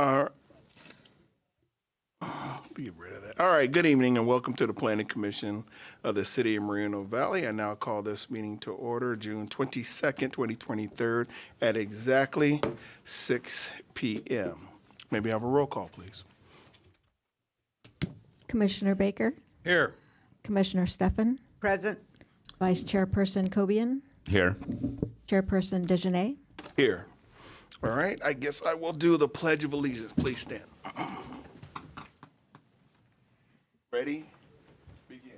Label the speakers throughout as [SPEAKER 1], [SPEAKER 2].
[SPEAKER 1] Get rid of that. All right, good evening and welcome to the Planning Commission of the City of Moreno Valley. I now call this meeting to order June 22nd, 2023 at exactly 6 p.m. Maybe have a roll call, please.
[SPEAKER 2] Commissioner Baker,
[SPEAKER 3] Here.
[SPEAKER 2] Commissioner Stefan,
[SPEAKER 4] Present.
[SPEAKER 2] Vice Chairperson Cobian,
[SPEAKER 3] Here.
[SPEAKER 2] Chairperson Dejanay.
[SPEAKER 1] Here. All right, I guess I will do the Pledge of Allegiance. Please stand. Ready? Begin.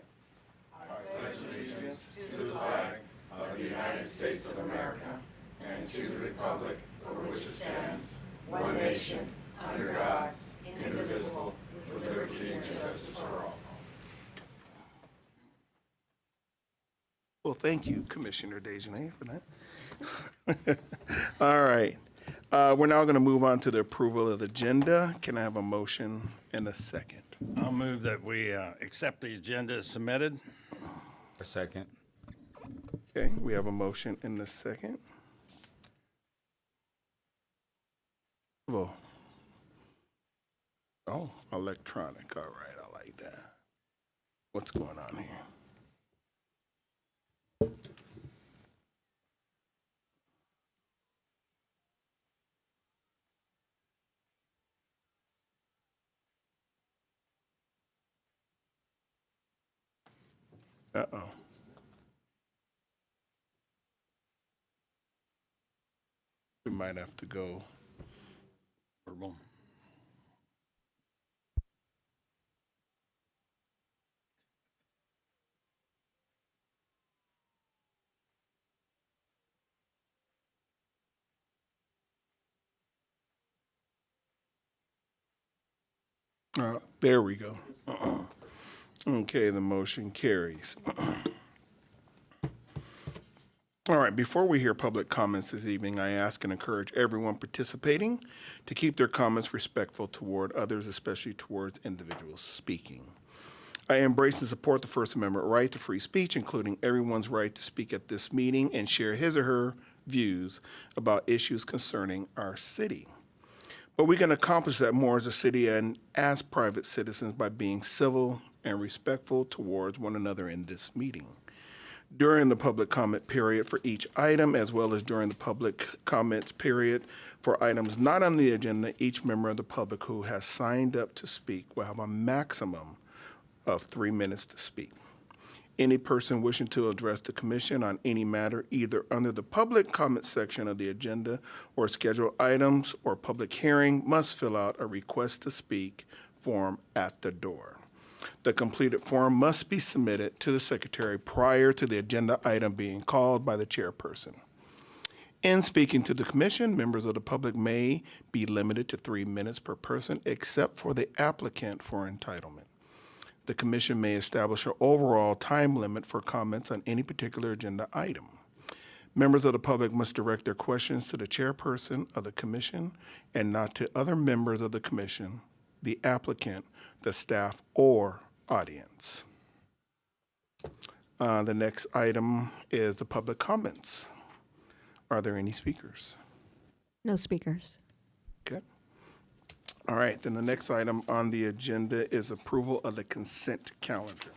[SPEAKER 1] Well, thank you, Commissioner Dejanay, for that. All right. We're now going to move on to the approval of the agenda. Can I have a motion and a second?
[SPEAKER 3] I'll move that we accept the agenda as submitted.
[SPEAKER 5] A second.
[SPEAKER 1] Okay, we have a motion and a second. Oh, electronic. All right, I like that. What's going on here? Uh-oh. We might have to go.
[SPEAKER 3] Verbal.
[SPEAKER 1] There we go. Okay, the motion carries. All right, before we hear public comments this evening, I ask and encourage everyone participating to keep their comments respectful toward others, especially towards individuals speaking. I embrace and support the First Amendment right to free speech, including everyone's right to speak at this meeting and share his or her views about issues concerning our city. But we can accomplish that more as a city and as private citizens by being civil and respectful towards one another in this meeting. During the public comment period for each item, as well as during the public comments period for items not on the agenda, each member of the public who has signed up to speak will have a maximum of 3 minutes to speak. Any person wishing to address the commission on any matter, either under the public comment section of the agenda or scheduled items or public hearing, must fill out a request to speak form at the door. The completed form must be submitted to the secretary prior to the agenda item being called by the chairperson. In speaking to the commission, members of the public may be limited to 3 minutes per person, except for the applicant for entitlement. The commission may establish an overall time limit for comments on any particular agenda item. Members of the public must direct their questions to the chairperson of the commission and not to other members of the commission, the applicant, the staff, or audience. The next item is the public comments. Are there any speakers?
[SPEAKER 2] No speakers.
[SPEAKER 1] Okay. All right, then the next item on the agenda is approval of the consent calendar.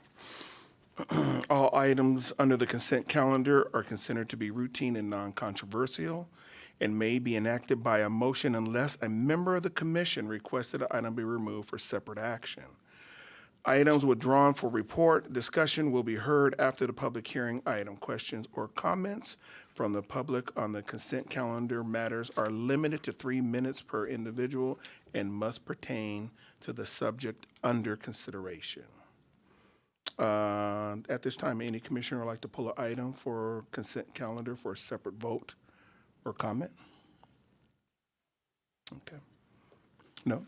[SPEAKER 1] All items under the consent calendar are considered to be routine and non-controversial and may be enacted by a motion unless a member of the commission requested an item be removed for separate action. Items withdrawn for report discussion will be heard after the public hearing item. Questions or comments from the public on the consent calendar matters are limited to 3 minutes per individual and must pertain to the subject under consideration. At this time, any commissioner would like to pull an item for consent calendar for a separate vote or comment? Okay. No?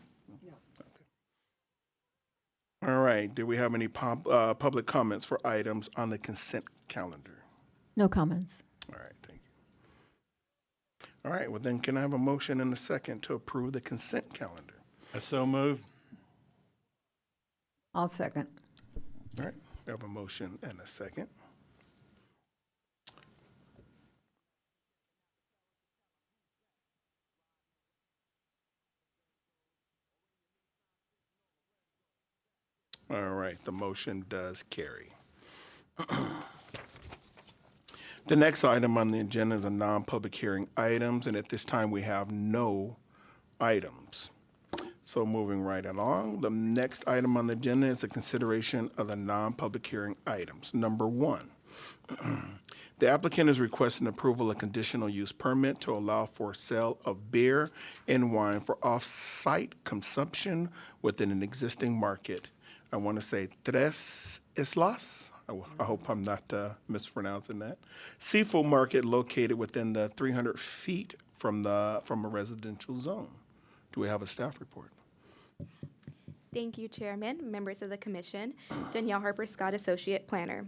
[SPEAKER 1] All right, do we have any public comments for items on the consent calendar?
[SPEAKER 2] No comments.
[SPEAKER 1] All right, thank you. All right, well then can I have a motion and a second to approve the consent calendar?
[SPEAKER 3] I so move.
[SPEAKER 4] I'll second.
[SPEAKER 1] All right, we have a motion and a second. All right, the motion does carry. The next item on the agenda is a non-public hearing items, and at this time, we have no items. So moving right along, the next item on the agenda is a consideration of the non-public hearing items. Number one, the applicant is requesting approval of conditional use permit to allow for sale of beer and wine for off-site consumption within an existing market. I want to say Tres Islas. I hope I'm not mispronouncing that. Seafood market located within the 300 feet from a residential zone. Do we have a staff report?
[SPEAKER 4] Thank you, Chairman, members of the Commission. Danielle Harper Scott, Associate Planner.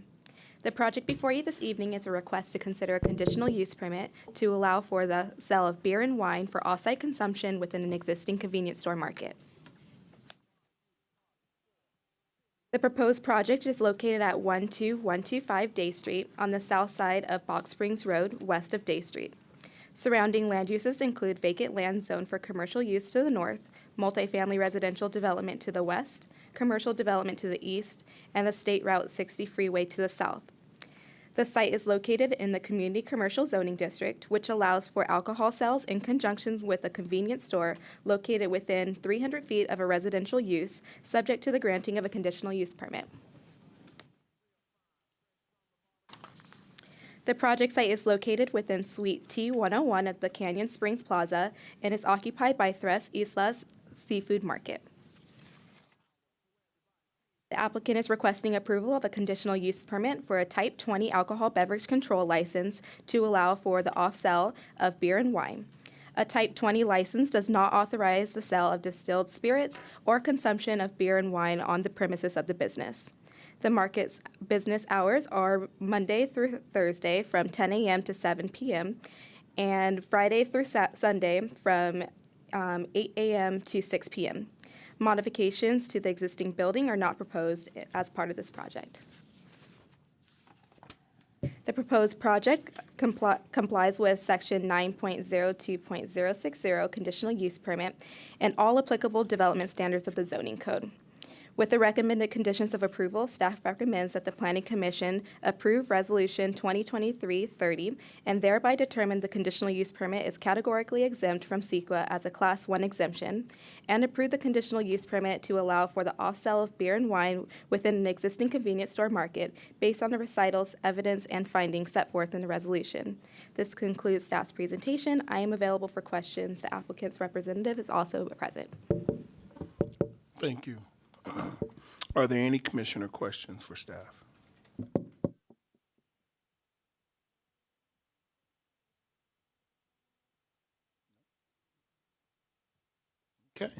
[SPEAKER 4] The project before you this evening is a request to consider a conditional use permit to allow for the sale of beer and wine for off-site consumption within an existing convenience store market. The proposed project is located at 12125 Day Street on the south side of Box Springs Road, west of Day Street. Surrounding land uses include vacant land zoned for commercial use to the north, multifamily residential development to the west, commercial development to the east, and the State Route 60 freeway to the south. The site is located in the Community Commercial Zoning District, which allows for alcohol sales in conjunction with a convenience store located within 300 feet of a residential use, subject to the granting of a conditional use permit. The project site is located within Suite T101 of the Canyon Springs Plaza and is occupied by Tres Islas Seafood Market. The applicant is requesting approval of a conditional use permit for a Type 20 alcohol beverage control license to allow for the off-sale of beer and wine. A Type 20 license does not authorize the sale of distilled spirits or consumption of beer and wine on the premises of the business. The market's business hours are Monday through Thursday from 10 a.m. to 7 p.m. and Friday through Sunday from 8 a.m. to 6 p.m. Modifications to the existing building are not proposed as part of this project. The proposed project complies with Section 9.02.060 Conditional Use Permit and all applicable development standards of the zoning code. With the recommended conditions of approval, staff recommends that the Planning Commission approve Resolution 2023-30 and thereby determine the conditional use permit is categorically exempt from CEQA as a Class 1 exemption, and approve the conditional use permit to allow for the off-sale of beer and wine within an existing convenience store market based on the recitals, evidence, and findings set forth in the resolution. This concludes staff's presentation. I am available for questions. The applicant's representative is also present.
[SPEAKER 1] Thank you. Are there any commissioner questions for staff? Okay.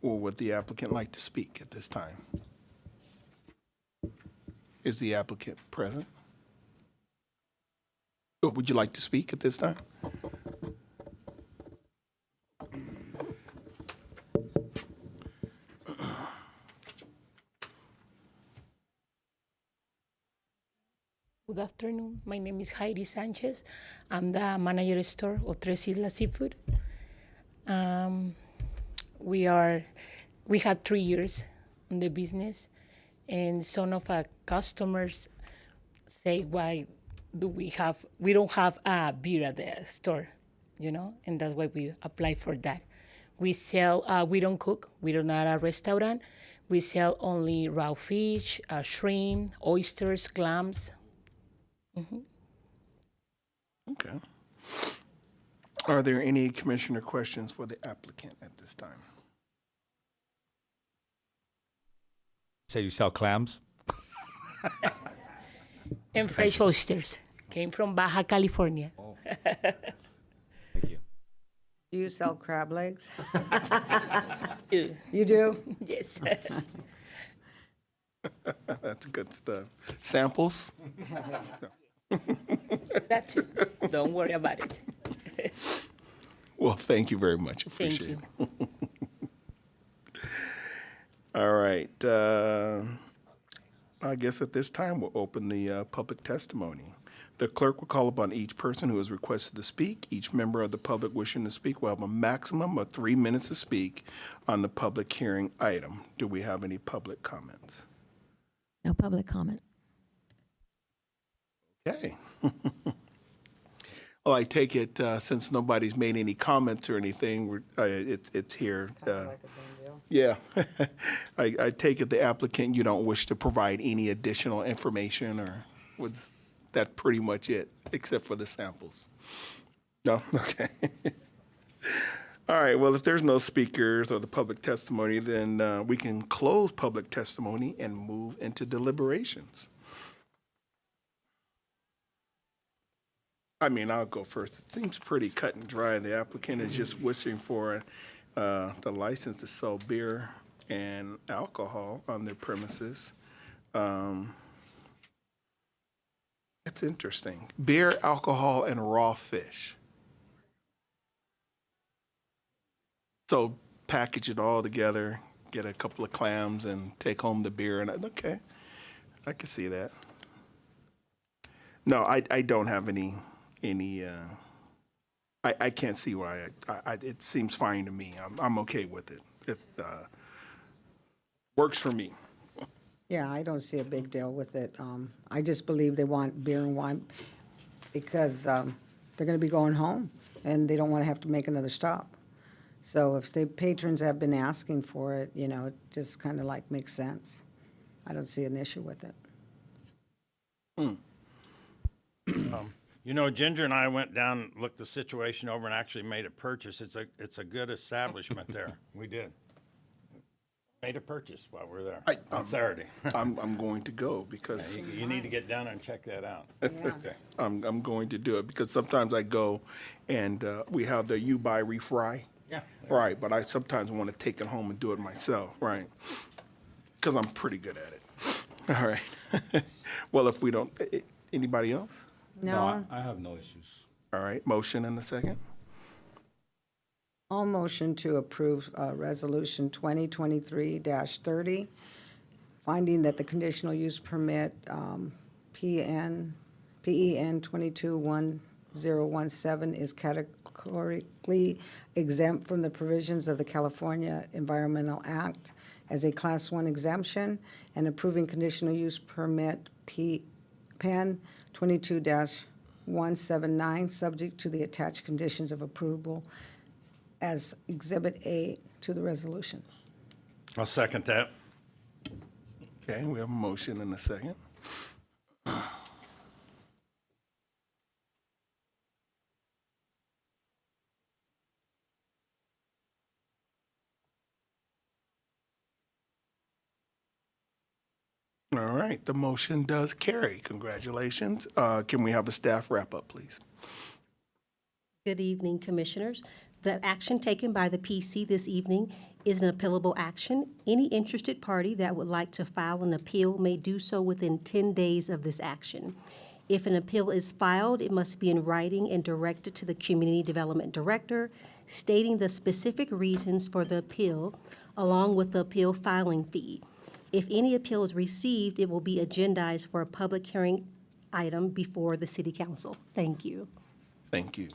[SPEAKER 1] Well, would the applicant like to speak at this time? Is the applicant present? Or would you like to speak at this time?
[SPEAKER 6] Good afternoon. My name is Heidi Sanchez. I'm the manager store of Tres Islas Seafood. We had 3 years in the business, and some of our customers say, "Why do we don't have a beer at the store?" And that's why we apply for that. We sell. We don't cook. We're not a restaurant. We sell only raw fish, shrimp, oysters, clams.
[SPEAKER 1] Okay. Are there any commissioner questions for the applicant at this time?
[SPEAKER 5] Say you sell clams?
[SPEAKER 6] And fresh oysters came from Baja California.
[SPEAKER 5] Thank you.
[SPEAKER 7] Do you sell crab legs?
[SPEAKER 6] Ew.
[SPEAKER 7] You do?
[SPEAKER 6] Yes.
[SPEAKER 1] That's good stuff. Samples?
[SPEAKER 6] That's it. Don't worry about it.
[SPEAKER 1] Well, thank you very much.
[SPEAKER 6] Thank
[SPEAKER 1] Appreciate
[SPEAKER 6] you.
[SPEAKER 1] it. All right. I guess at this time we'll open the public testimony. The clerk will call upon each person who has requested to speak. Each member of the public wishing to speak will have a maximum of 3 minutes to speak on the public hearing item. Do we have any public comments?
[SPEAKER 2] No public comment.
[SPEAKER 1] Okay. Well, I take it, since nobody's made any comments or anything, it's here.
[SPEAKER 7] Like a done deal.
[SPEAKER 1] Yeah. I take it the applicant, you don't wish to provide any additional information, or was that pretty much it, except for the samples? No? Okay. All right, well, if there's no speakers or the public testimony, then we can close public testimony and move into deliberations. I mean, I'll go first. It seems pretty cut and dry. The applicant is just wishing for the license to sell beer and alcohol on their premises. It's interesting. Beer, alcohol, and raw fish. So package it all together, get a couple of clams, and take home the beer. And okay, I can see that. No, I don't have any. I can't see why. It seems fine to me. I'm okay with it. If works for me.
[SPEAKER 7] Yeah, I don't see a big deal with it. I just believe they want beer and wine because they're going to be going home and they don't want to have to make another stop. So if the patrons have been asking for it, you know, it just kind of like makes sense. I don't see an issue with it.
[SPEAKER 3] You know, Ginger and I went down, looked the situation over, and actually made a purchase. It's a good establishment there. We did. Made a purchase while we were there on Saturday.
[SPEAKER 1] I'm going to go because
[SPEAKER 3] You need to get down there and check that out. Okay.
[SPEAKER 1] I'm going to do it because sometimes I go and we have the you buy refry.
[SPEAKER 3] Yeah.
[SPEAKER 1] Right, but I sometimes want to take it home and do it myself, right? Because I'm pretty good at it. All right. Well, if we don't, anybody else?
[SPEAKER 7] No,
[SPEAKER 5] I have no issues.
[SPEAKER 1] All right, motion in a second.
[SPEAKER 7] I'll motion to approve Resolution 2023-30, finding that the conditional use permit PEN 221017 is categorically exempt from the provisions of the California Environmental Act as a Class 1 exemption, and approving conditional use permit PEN 22-179, subject to the attached conditions of approval as Exhibit A to the resolution.
[SPEAKER 3] I'll second that.
[SPEAKER 1] Okay, we have a motion in a second. All right, the motion does carry. Congratulations. Can we have a staff wrap-up, please?
[SPEAKER 8] Good evening, Commissioners. The action taken by the PC this evening is an appealable action. Any interested party that would like to file an appeal may do so within 10 days of this action. If an appeal is filed, it must be in writing and directed to the Community Development Director, stating the specific reasons for the appeal, along with the appeal filing fee. If any appeal is received, it will be agendized for a public hearing item before the City Council. Thank you.
[SPEAKER 1] Thank you.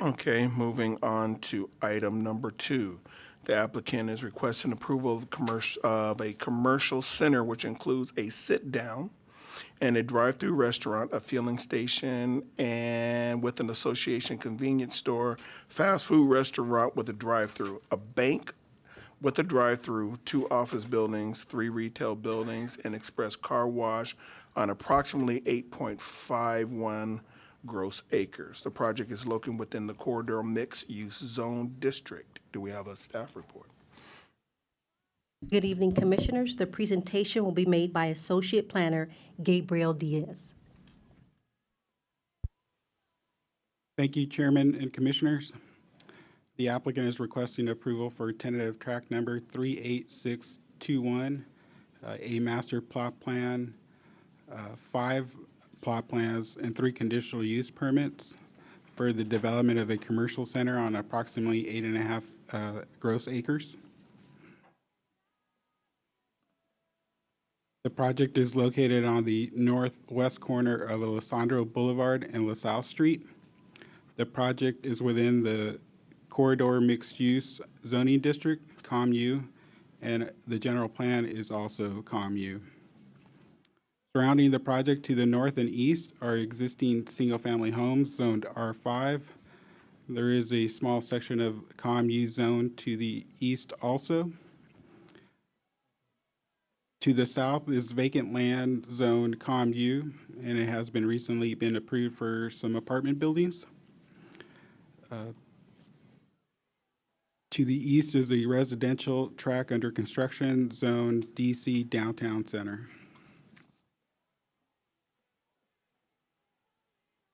[SPEAKER 1] Okay, moving on to item number 2. The applicant is requesting approval of a commercial center which includes a sit-down and a drive-through restaurant, a fueling station, and with an association convenience store, fast food restaurant with a drive-through, a bank with a drive-through, 2 office buildings, 3 retail buildings, and express car wash on approximately 8.51 gross acres. The project is located within the Corridor Mixed-Use Zone District. Do we have a staff report?
[SPEAKER 8] Good evening, Commissioners. The presentation will be made by Associate Planner Gabriel Diaz.
[SPEAKER 9] Thank you, Chairman and Commissioners. The applicant is requesting approval for tentative track number 38621, a master plot plan, 5 plot plans, and 3 conditional use permits for the development of a commercial center on approximately 8.5 gross acres. The project is located on the northwest corner of Alessandro Boulevard and LaSalle Street. The project is within the Corridor Mixed Use Zoning District, COMU, and the general plan is also COMU. Surrounding the project to the north and east are existing single-family homes zoned R5. There is a small section of COMU zone to the east also. To the south is vacant land zoned COMU, and it has been recently been approved for some apartment buildings. To the east is a residential tract under construction zone DC Downtown Center.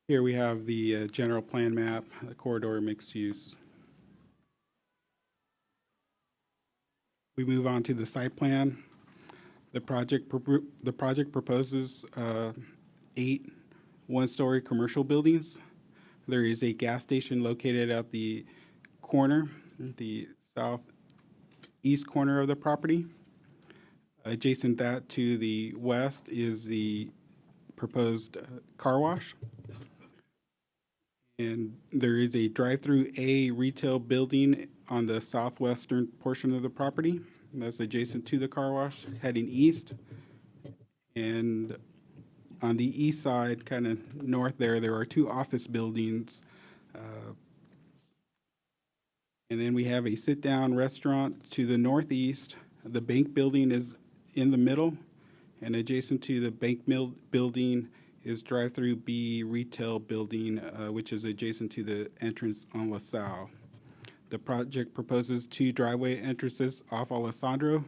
[SPEAKER 9] Here we have the general plan map, the corridor mixed use. We move on to the site plan. The project proposes 8 one-story commercial buildings. There is a gas station located at the corner, the southeast corner of the property. Adjacent that to the west is the proposed car wash. And there is a drive-through A retail building on the southwestern portion of the property. That's adjacent to the car wash, heading east. And on the east side, kind of north there are 2 office buildings. And then we have a sit-down restaurant to the northeast. The bank building is in the middle, and adjacent to the bank building is drive-through B retail building, which is adjacent to the entrance on LaSalle. The project proposes 2 driveway entrances off Alessandro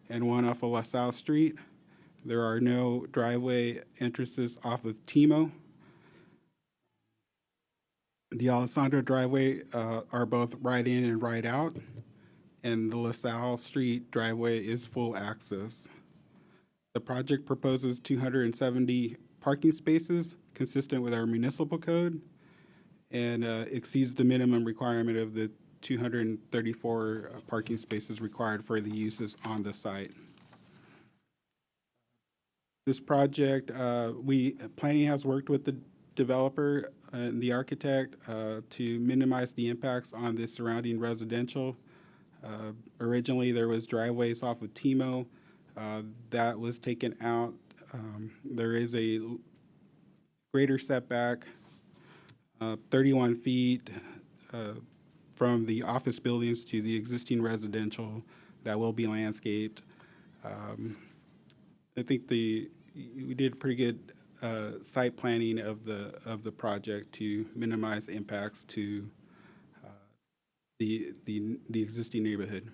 [SPEAKER 9] and 1 off of LaSalle Street. There are no driveway entrances off of Timo. The Alessandro driveway are both right in and right out, and the LaSalle Street driveway is full access. The project proposes 270 parking spaces consistent with our municipal code and exceeds the minimum requirement of the 234 parking spaces required for the uses on the site. This project, planning has worked with the developer and the architect to minimize the impacts on the surrounding residential. Originally, there was driveways off of Timo. That was taken out. There is a greater setback, 31 feet from the office buildings to the existing residential that will be landscaped. I think we did pretty good site planning of the project to minimize impacts to the existing neighborhood.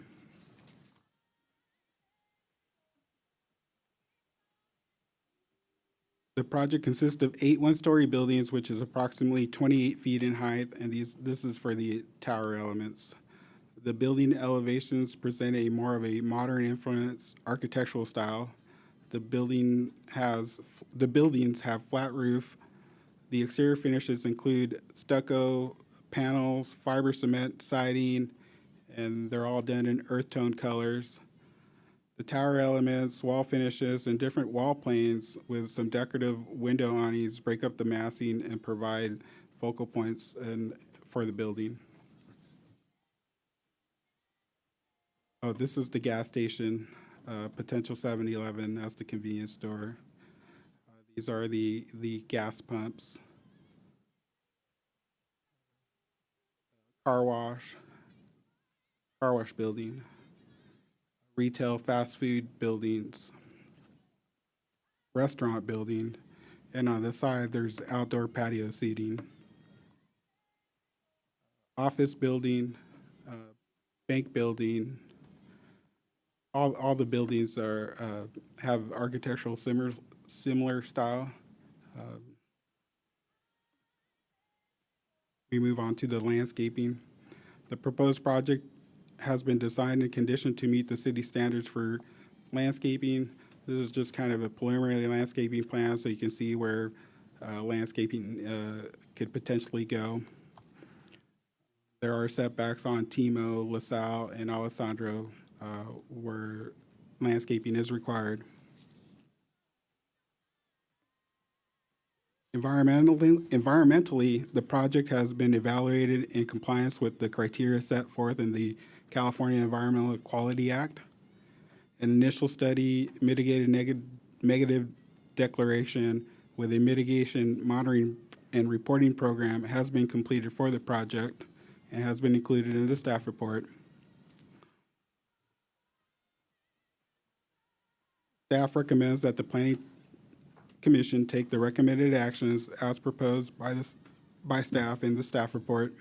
[SPEAKER 9] The project consists of 8 one-story buildings, which is approximately 28 feet in height, and this is for the tower elements. The building elevations present a more of a modern influence architectural style. The buildings have flat roof. The exterior finishes include stucco, panels, fiber cement, siding, and they're all done in earth tone colors. The tower elements, wall finishes, and different wall planes with some decorative window awnings break up the massing and provide focal points for the building. Oh, this is the gas station, potential 7-Eleven. That's the convenience store. These are the gas pumps. Car wash building. Retail fast food buildings. Restaurant building. And on the side, there's outdoor patio seating. Office building, bank building. All the buildings have architectural similar style. We move on to the landscaping. The proposed project has been designed and conditioned to meet the city standards for landscaping. This is just kind of a preliminary landscaping plan so you can see where landscaping could potentially go. There are setbacks on Timo, LaSalle, and Alessandro where landscaping is required. Environmentally, the project has been evaluated in compliance with the criteria set forth in the California Environmental Quality Act. An initial study mitigated negative declaration with a mitigation monitoring and reporting program has been completed for the project and has been included in the staff report. Staff recommends that the Planning Commission take the recommended actions as proposed by staff in the staff report.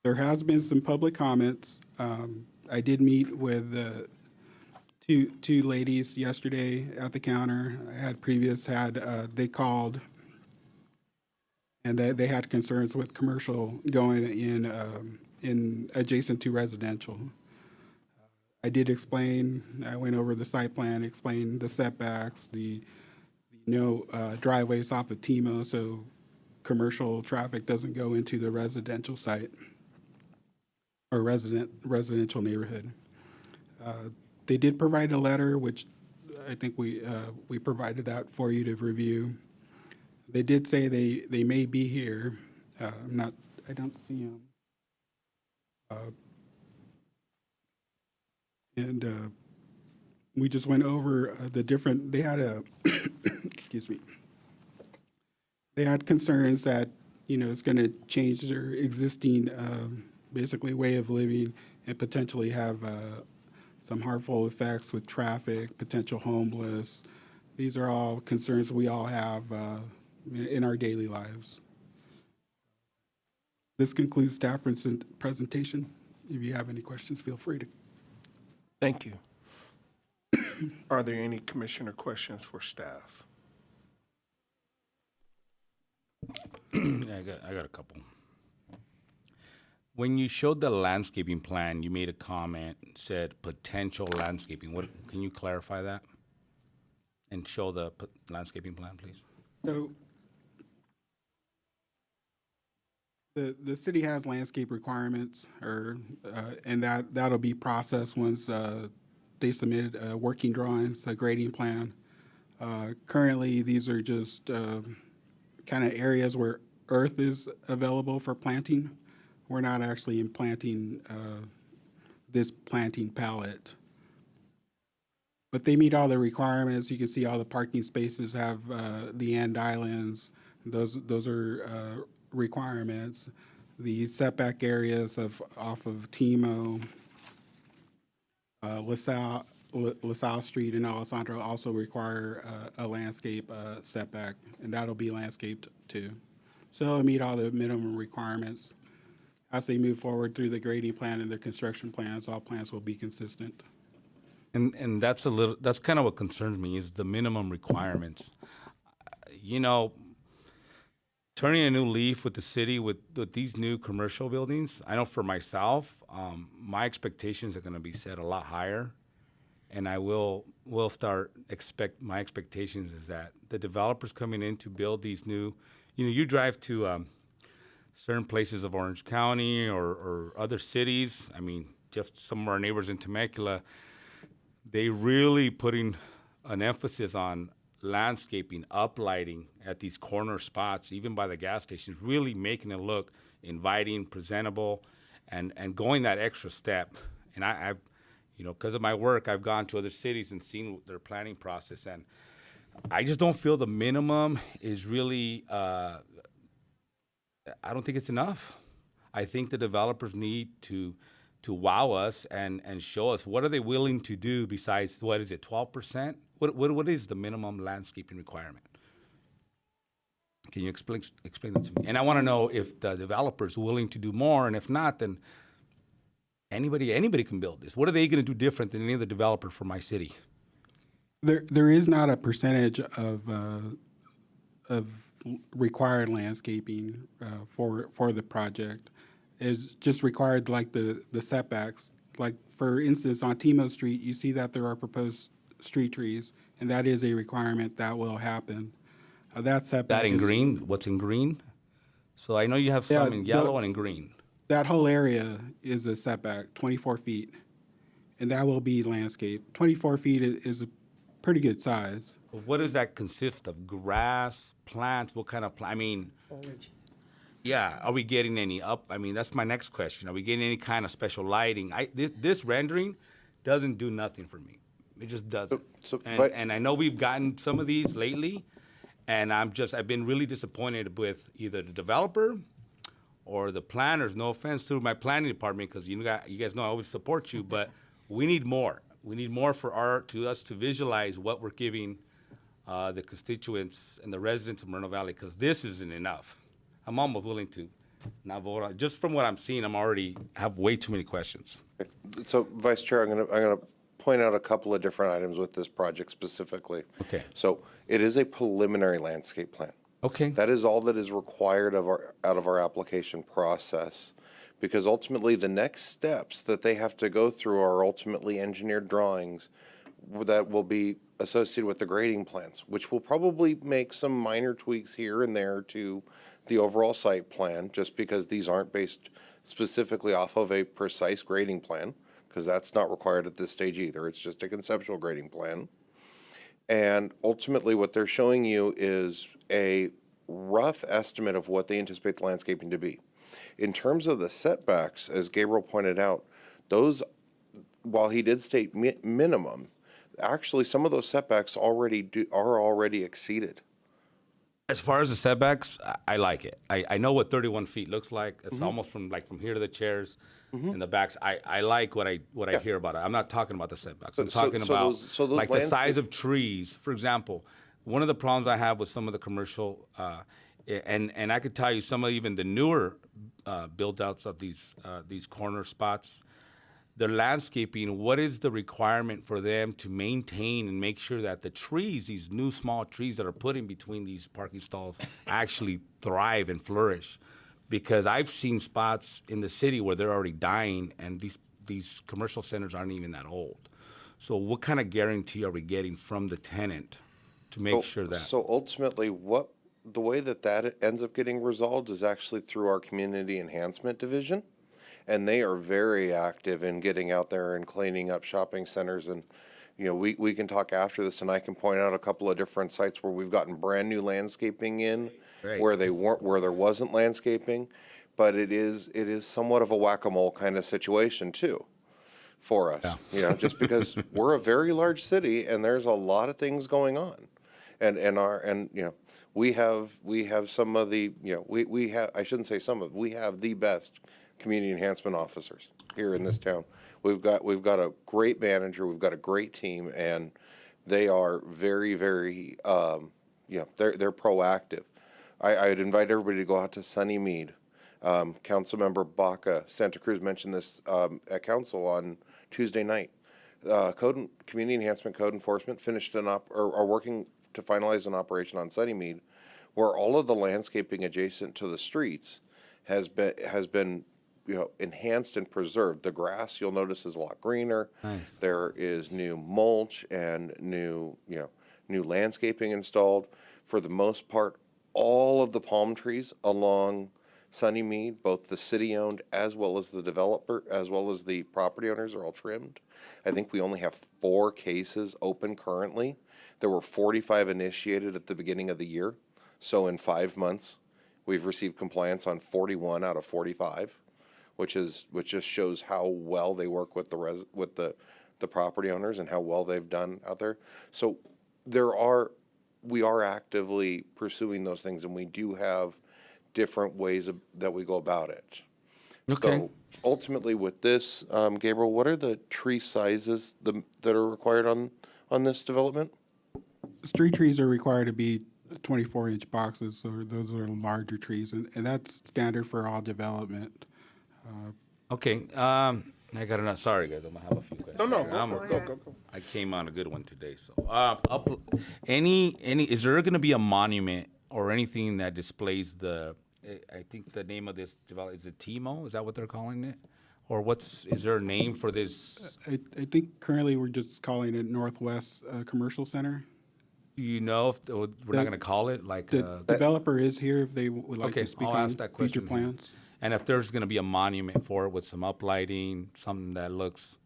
[SPEAKER 9] There has been some public comments. I did meet with two ladies yesterday at the counter. They called, and they had concerns with commercial going in adjacent to residential. I did explain, I went over the site plan, explained the setbacks, the driveways off of TIMO, so commercial traffic doesn't go into the residential site or residential neighborhood. They did provide a letter, which I think we provided that for you to review. They did say they may be here. I don't see them. And we just went over the different, they had excuse me. They had concerns that, it's going to change their existing, basically way of living and potentially have some harmful effects with traffic, potential homeless. These are all concerns we all have in our daily lives. This concludes staff presentation. If you have any questions, feel free to.
[SPEAKER 1] Thank you. Are there any commissioner questions for staff?
[SPEAKER 5] I got a couple. When you showed the landscaping plan, you made a comment, said potential landscaping. What, can you clarify that? And show the landscaping plan, please.
[SPEAKER 9] So the city has landscape requirements, and that'll be processed once they submit working drawings, a grading plan. Currently, these are just kind of areas where earth is available for planting. We're not actually implanting this planting palette. But they meet all the requirements. You can see all the parking spaces have the end islands. Those are requirements. The setback areas off of TIMO, LaSalle Street and Alessandro also require a landscape setback, and that'll be landscaped too. So it'll meet all the minimum requirements. As they move forward through the grading plan and the construction plans, all plans will be consistent.
[SPEAKER 5] And that's kind of what concerns me is the minimum requirements. Turning a new leaf with the city with these new commercial buildings, I know for myself, my expectations are going to be set a lot higher, and I will my expectations is that the developers coming in to build these new, you drive to certain places of Orange County or other cities. I mean, just some of our neighbors in Temecula, they really putting an emphasis on landscaping, uplighting at these corner spots, even by the gas stations, really making it look inviting, presentable, and going that extra step. And I've, because of my work, I've gone to other cities and seen their planning process, and I just don't feel the minimum is really, I don't think it's enough. I think the developers need to wow us and show us what are they willing to do besides, what is it, 12%? What is the minimum landscaping requirement? Can you explain that to me? And I want to know if the developer's willing to do more, and if not, then anybody can build this. What are they going to do different than any other developer for my city?
[SPEAKER 9] There is not a percentage of required landscaping for the project. It's just required like the setbacks. Like for instance, on TIMO Street, you see that there are proposed street trees, and that is a requirement that will happen. That setback.
[SPEAKER 5] That in green? What's in green? So I know you have some in yellow and in green.
[SPEAKER 9] That whole area is a setback, 24 feet, and that will be landscaped. 24 feet is a pretty good size.
[SPEAKER 5] What does that consist of? Grass, plants? What kind of I mean, yeah. Are we getting any I mean, that's my next question. Are we getting any kind of special lighting? This rendering doesn't do nothing for me. It just doesn't. And I know we've gotten some of these lately, and I've been really disappointed with either the developer or the planners. No offense to my planning department, because you guys know I always support you, but we need more. We need more for us to visualize what we're giving the constituents and the residents of Moreno Valley, because this isn't enough. I'm almost willing to not vote on. Just from what I'm seeing, have way too many questions.
[SPEAKER 10] So, Vice Chair, I'm gonna point out a couple of different items with this project specifically.
[SPEAKER 5] Okay.
[SPEAKER 10] So, it is a preliminary landscape plan.
[SPEAKER 5] Okay.
[SPEAKER 10] That is all that is required out of our application process, because ultimately the next steps that they have to go through are ultimately engineered drawings that will be associated with the grading plans, which will probably make some minor tweaks here and there to the overall site plan, just because these aren't based specifically off of a precise grading plan, because that's not required at this stage either. It's just a conceptual grading plan. And ultimately what they're showing you is a rough estimate of what they anticipate the landscaping to be. In terms of the setbacks, as Gabriel pointed out, those, while he did state minimum, actually some of those setbacks are already exceeded.
[SPEAKER 5] As far as the setbacks, I like it. I know what 31 feet looks like. It's almost from here to the chairs and the backs. I like what I hear about it. I'm not talking about the setbacks. I'm talking about
[SPEAKER 10] those
[SPEAKER 5] like the size of trees. For example, one of the problems I have with some of the commercial, and I could tell you some of even the newer build outs of these corner spots, their landscaping, what is the requirement for them to maintain and make sure that the trees, these new small trees that are put in between these parking stalls, actually thrive and flourish? Because I've seen spots in the city where they're already dying, and these commercial centers aren't even that old. So what kind of guarantee are we getting from the tenant to make sure that?
[SPEAKER 10] So ultimately, the way that ends up getting resolved is actually through our community enhancement division. And they are very active in getting out there and cleaning up shopping centers. And, we can talk after this, and I can point out a couple of different sites where we've gotten brand new landscaping in,
[SPEAKER 5] Great.
[SPEAKER 10] where there wasn't landscaping. But it is somewhat of a whack-a-mole kind of situation too, for us.
[SPEAKER 5] Yeah.
[SPEAKER 10] Just because we're a very large city and there's a lot of things going on, we have some of the we have, I shouldn't say some of, we have the best community enhancement officers here in this town. We've got a great manager, we've got a great team, and they are very, very they're proactive. I'd invite everybody to go out to Sunnymead. Councilmember Baca, Santa Cruz mentioned this at council on Tuesday night. Community enhancement code enforcement finished are working to finalize an operation on Sunnymead, where all of the landscaping adjacent to the streets has been enhanced and preserved. The grass, you'll notice, is a lot greener.
[SPEAKER 5] Nice.
[SPEAKER 10] There is new mulch and new landscaping installed. For the most part, all of the palm trees along Sunnymead, both the city-owned as well as the developer, as well as the property owners, are all trimmed. I think we only have 4 cases open currently. There were 45 initiated at the beginning of the year. So in 5 months, we've received compliance on 41 out of 45. Which just shows how well they work with the property owners and how well they've done out there. So we are actively pursuing those things, and we do have different ways that we go about it.
[SPEAKER 5] Okay.
[SPEAKER 10] So ultimately, with this, Gabriel, what are the tree sizes that are required on this development?
[SPEAKER 9] Street trees are required to be 24-inch boxes, so those are larger trees, and that's standard for all development.
[SPEAKER 5] Okay. I got enough. Sorry, guys. I'm gonna have a few questions.
[SPEAKER 1] No,
[SPEAKER 5] go. I came on a good one today. So, is there gonna be a monument or anything that displays I think the name of this development is it TMO? Is that what they're calling it? Or is there a name for this?
[SPEAKER 9] I think currently we're just calling it Northwest Commercial Center.
[SPEAKER 5] Do you know if we're not gonna call it like?
[SPEAKER 9] The developer is here if they would like
[SPEAKER 5] Okay,
[SPEAKER 9] to speak
[SPEAKER 5] I'll
[SPEAKER 9] on
[SPEAKER 5] ask that
[SPEAKER 9] future
[SPEAKER 5] question.
[SPEAKER 9] plans.
[SPEAKER 5] And if there's going to be a monument for it with some uplighting, something that looks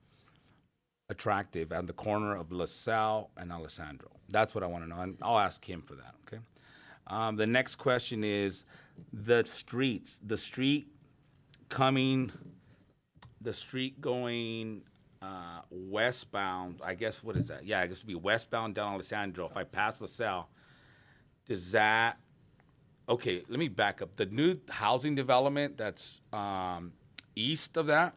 [SPEAKER 5] attractive at the corner of LaSalle and Alessandro? That's what I want to know, and I'll ask him for that, okay? The next question is the streets, the street going westbound, I guess, what is that? Yeah, I guess it'd be westbound down Alessandro. If I pass LaSalle, does that, okay, let me back up. The new housing development that's east of that,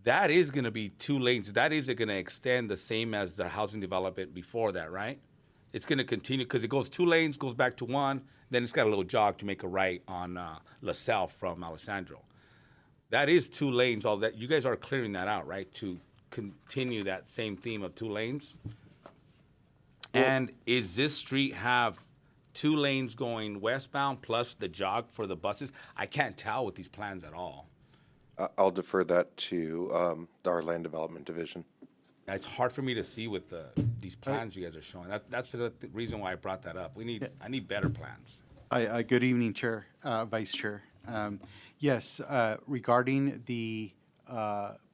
[SPEAKER 5] that is going to be 2 lanes. That is going to extend the same as the housing development before that, right? It's going to continue because it goes 2 lanes, goes back to 1, then it's got a little jog to make a right on LaSalle from Alessandro. That is 2 lanes. All that you guys are clearing that out, right? To continue that same theme of 2 lanes. And is this street have 2 lanes going westbound plus the jog for the buses? I can't tell with these plans at all.
[SPEAKER 10] I'll defer that to our Land Development Division.
[SPEAKER 5] It's hard for me to see with these plans you guys are showing. That's the reason why I brought that up. I need better plans.
[SPEAKER 11] Good evening, Chair, Vice Chair. Yes, regarding the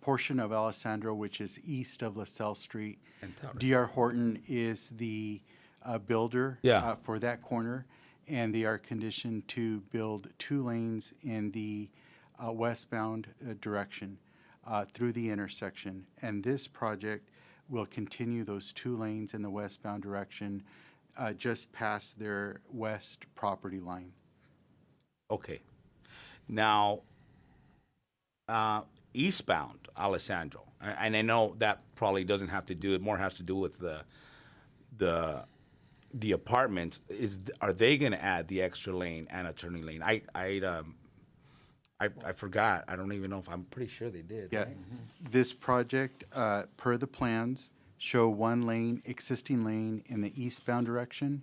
[SPEAKER 11] portion of Alessandro, which is east of LaSalle Street, D.R. Horton is the builder for that corner, and they are conditioned to build 2 lanes in the westbound direction through the intersection. And this project will continue those 2 lanes in the westbound direction just past their west property line.
[SPEAKER 5] Okay. Now, eastbound Alessandro, and I know that probably doesn't have to do it. More has to do with the apartments. Are they going to add the extra lane and a turning lane? I forgot. I don't even know if I'm pretty sure they did.
[SPEAKER 11] Yeah,
[SPEAKER 5] Right?
[SPEAKER 11] this project, per the plans, show 1 lane, existing lane in the eastbound direction,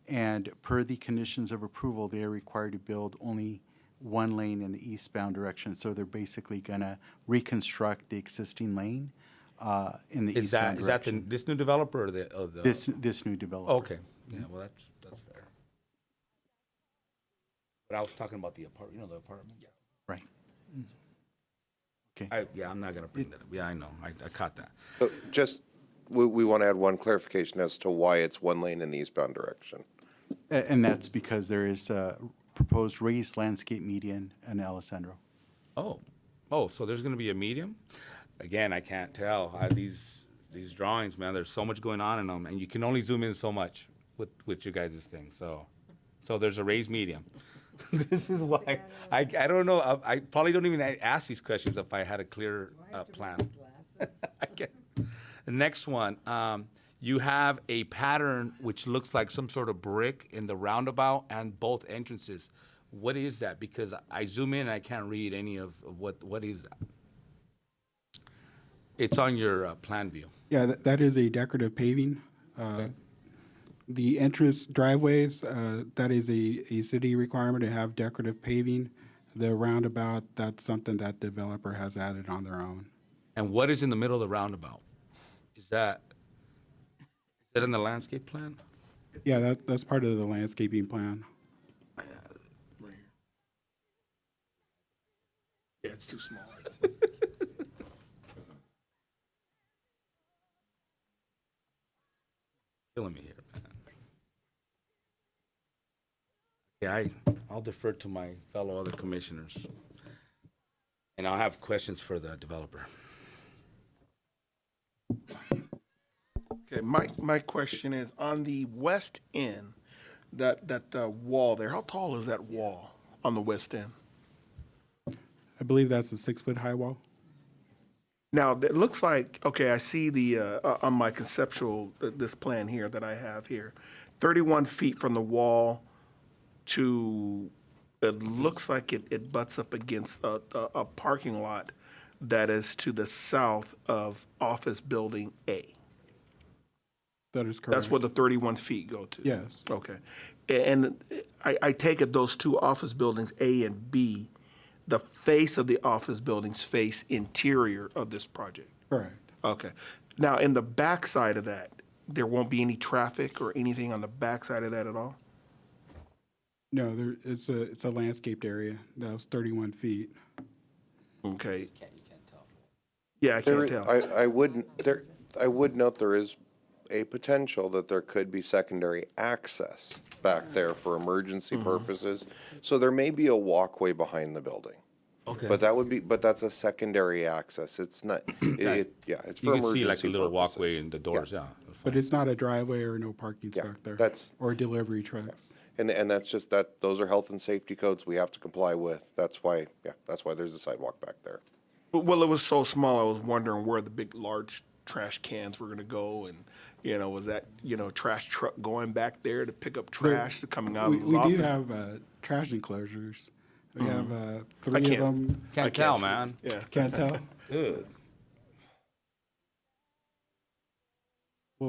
[SPEAKER 11] and per the conditions of approval, they are required to build only 1 lane in the eastbound direction. So they're basically gonna reconstruct the existing lane in the eastbound direction.
[SPEAKER 5] Is that this new developer or the?
[SPEAKER 11] This new developer.
[SPEAKER 5] Okay. Yeah. Well, that's fair. But I was talking about the apartment. You know the apartment. Yeah.
[SPEAKER 11] Right. Okay.
[SPEAKER 5] I'm not gonna bring that up. Yeah, I know. I caught that.
[SPEAKER 10] So just, we want to add one clarification as to why it's 1 lane in the eastbound direction.
[SPEAKER 11] And that's because there is a proposed raised landscape median in Alessandro.
[SPEAKER 5] Oh, so there's going to be a medium? Again, I can't tell. These drawings, man, there's so much going on in them, and you can only zoom in so much with your guys' thing. So there's a raised medium. This is why I don't know. I probably don't even ask these questions if I had a clear plan. I can't. The next one, you have a pattern which looks like some sort of brick in the roundabout and both entrances. What is that? Because I zoom in and I can't read any of what is that? It's on your plan view.
[SPEAKER 9] Yeah, that is a decorative paving. The entrance driveways, that is a city requirement to have decorative paving. The roundabout, that's something that developer has added on their own.
[SPEAKER 5] And what is in the middle of the roundabout? Is that in the landscape plan?
[SPEAKER 9] Yeah, that's part of the landscaping plan.
[SPEAKER 1] Right here. Yeah, it's too small.
[SPEAKER 5] Killing me here, man. Yeah, I'll defer to my fellow other commissioners. And I'll have questions for the developer.
[SPEAKER 1] Okay, my question is, on the west end, that wall there, how tall is that wall on the west end?
[SPEAKER 9] I believe that's a 6-foot high wall.
[SPEAKER 1] Now, it looks like, okay, I see the, on my conceptual, this plan here that I have here, 31 feet from the wall to, it looks like it butts up against a parking lot that is to the south of Office Building A.
[SPEAKER 9] That is correct.
[SPEAKER 1] That's where the 31 feet go to?
[SPEAKER 9] Yes.
[SPEAKER 1] Okay. And I take it those 2 office buildings, A and B, the face of the office buildings face interior of this project?
[SPEAKER 9] Correct.
[SPEAKER 1] Okay. Now, in the backside of that, there won't be any traffic or anything on the backside of that at all?
[SPEAKER 9] No, it's a landscaped area. That was 31 feet.
[SPEAKER 1] Okay.
[SPEAKER 5] You can't tell.
[SPEAKER 1] Yeah, I can't tell.
[SPEAKER 10] I would note there is a potential that there could be secondary access back there for emergency purposes. So there may be a walkway behind the building.
[SPEAKER 5] Okay.
[SPEAKER 10] But that's a secondary access. It's not, it's
[SPEAKER 5] You
[SPEAKER 10] for
[SPEAKER 5] can see
[SPEAKER 10] emergency
[SPEAKER 5] like a little
[SPEAKER 10] purposes.
[SPEAKER 5] walkway in the doors, yeah.
[SPEAKER 9] But it's not a driveway or no parking
[SPEAKER 10] Yeah,
[SPEAKER 9] back there?
[SPEAKER 10] that's-
[SPEAKER 9] Or delivery trucks?
[SPEAKER 10] And that's just those are health and safety codes we have to comply with. That's why there's a sidewalk back there.
[SPEAKER 1] Well, it was so small, I was wondering where the big, large trash cans were gonna go, and, was that, trash truck going back there to pick up trash coming out
[SPEAKER 9] We
[SPEAKER 1] of the
[SPEAKER 9] we do
[SPEAKER 1] office?
[SPEAKER 9] have trash enclosures. We have
[SPEAKER 1] I
[SPEAKER 9] 3 of
[SPEAKER 1] can't-
[SPEAKER 9] them.
[SPEAKER 1] I
[SPEAKER 5] Can't tell,
[SPEAKER 1] see.
[SPEAKER 5] man.
[SPEAKER 1] Yeah.
[SPEAKER 9] Can't tell?
[SPEAKER 5] Good.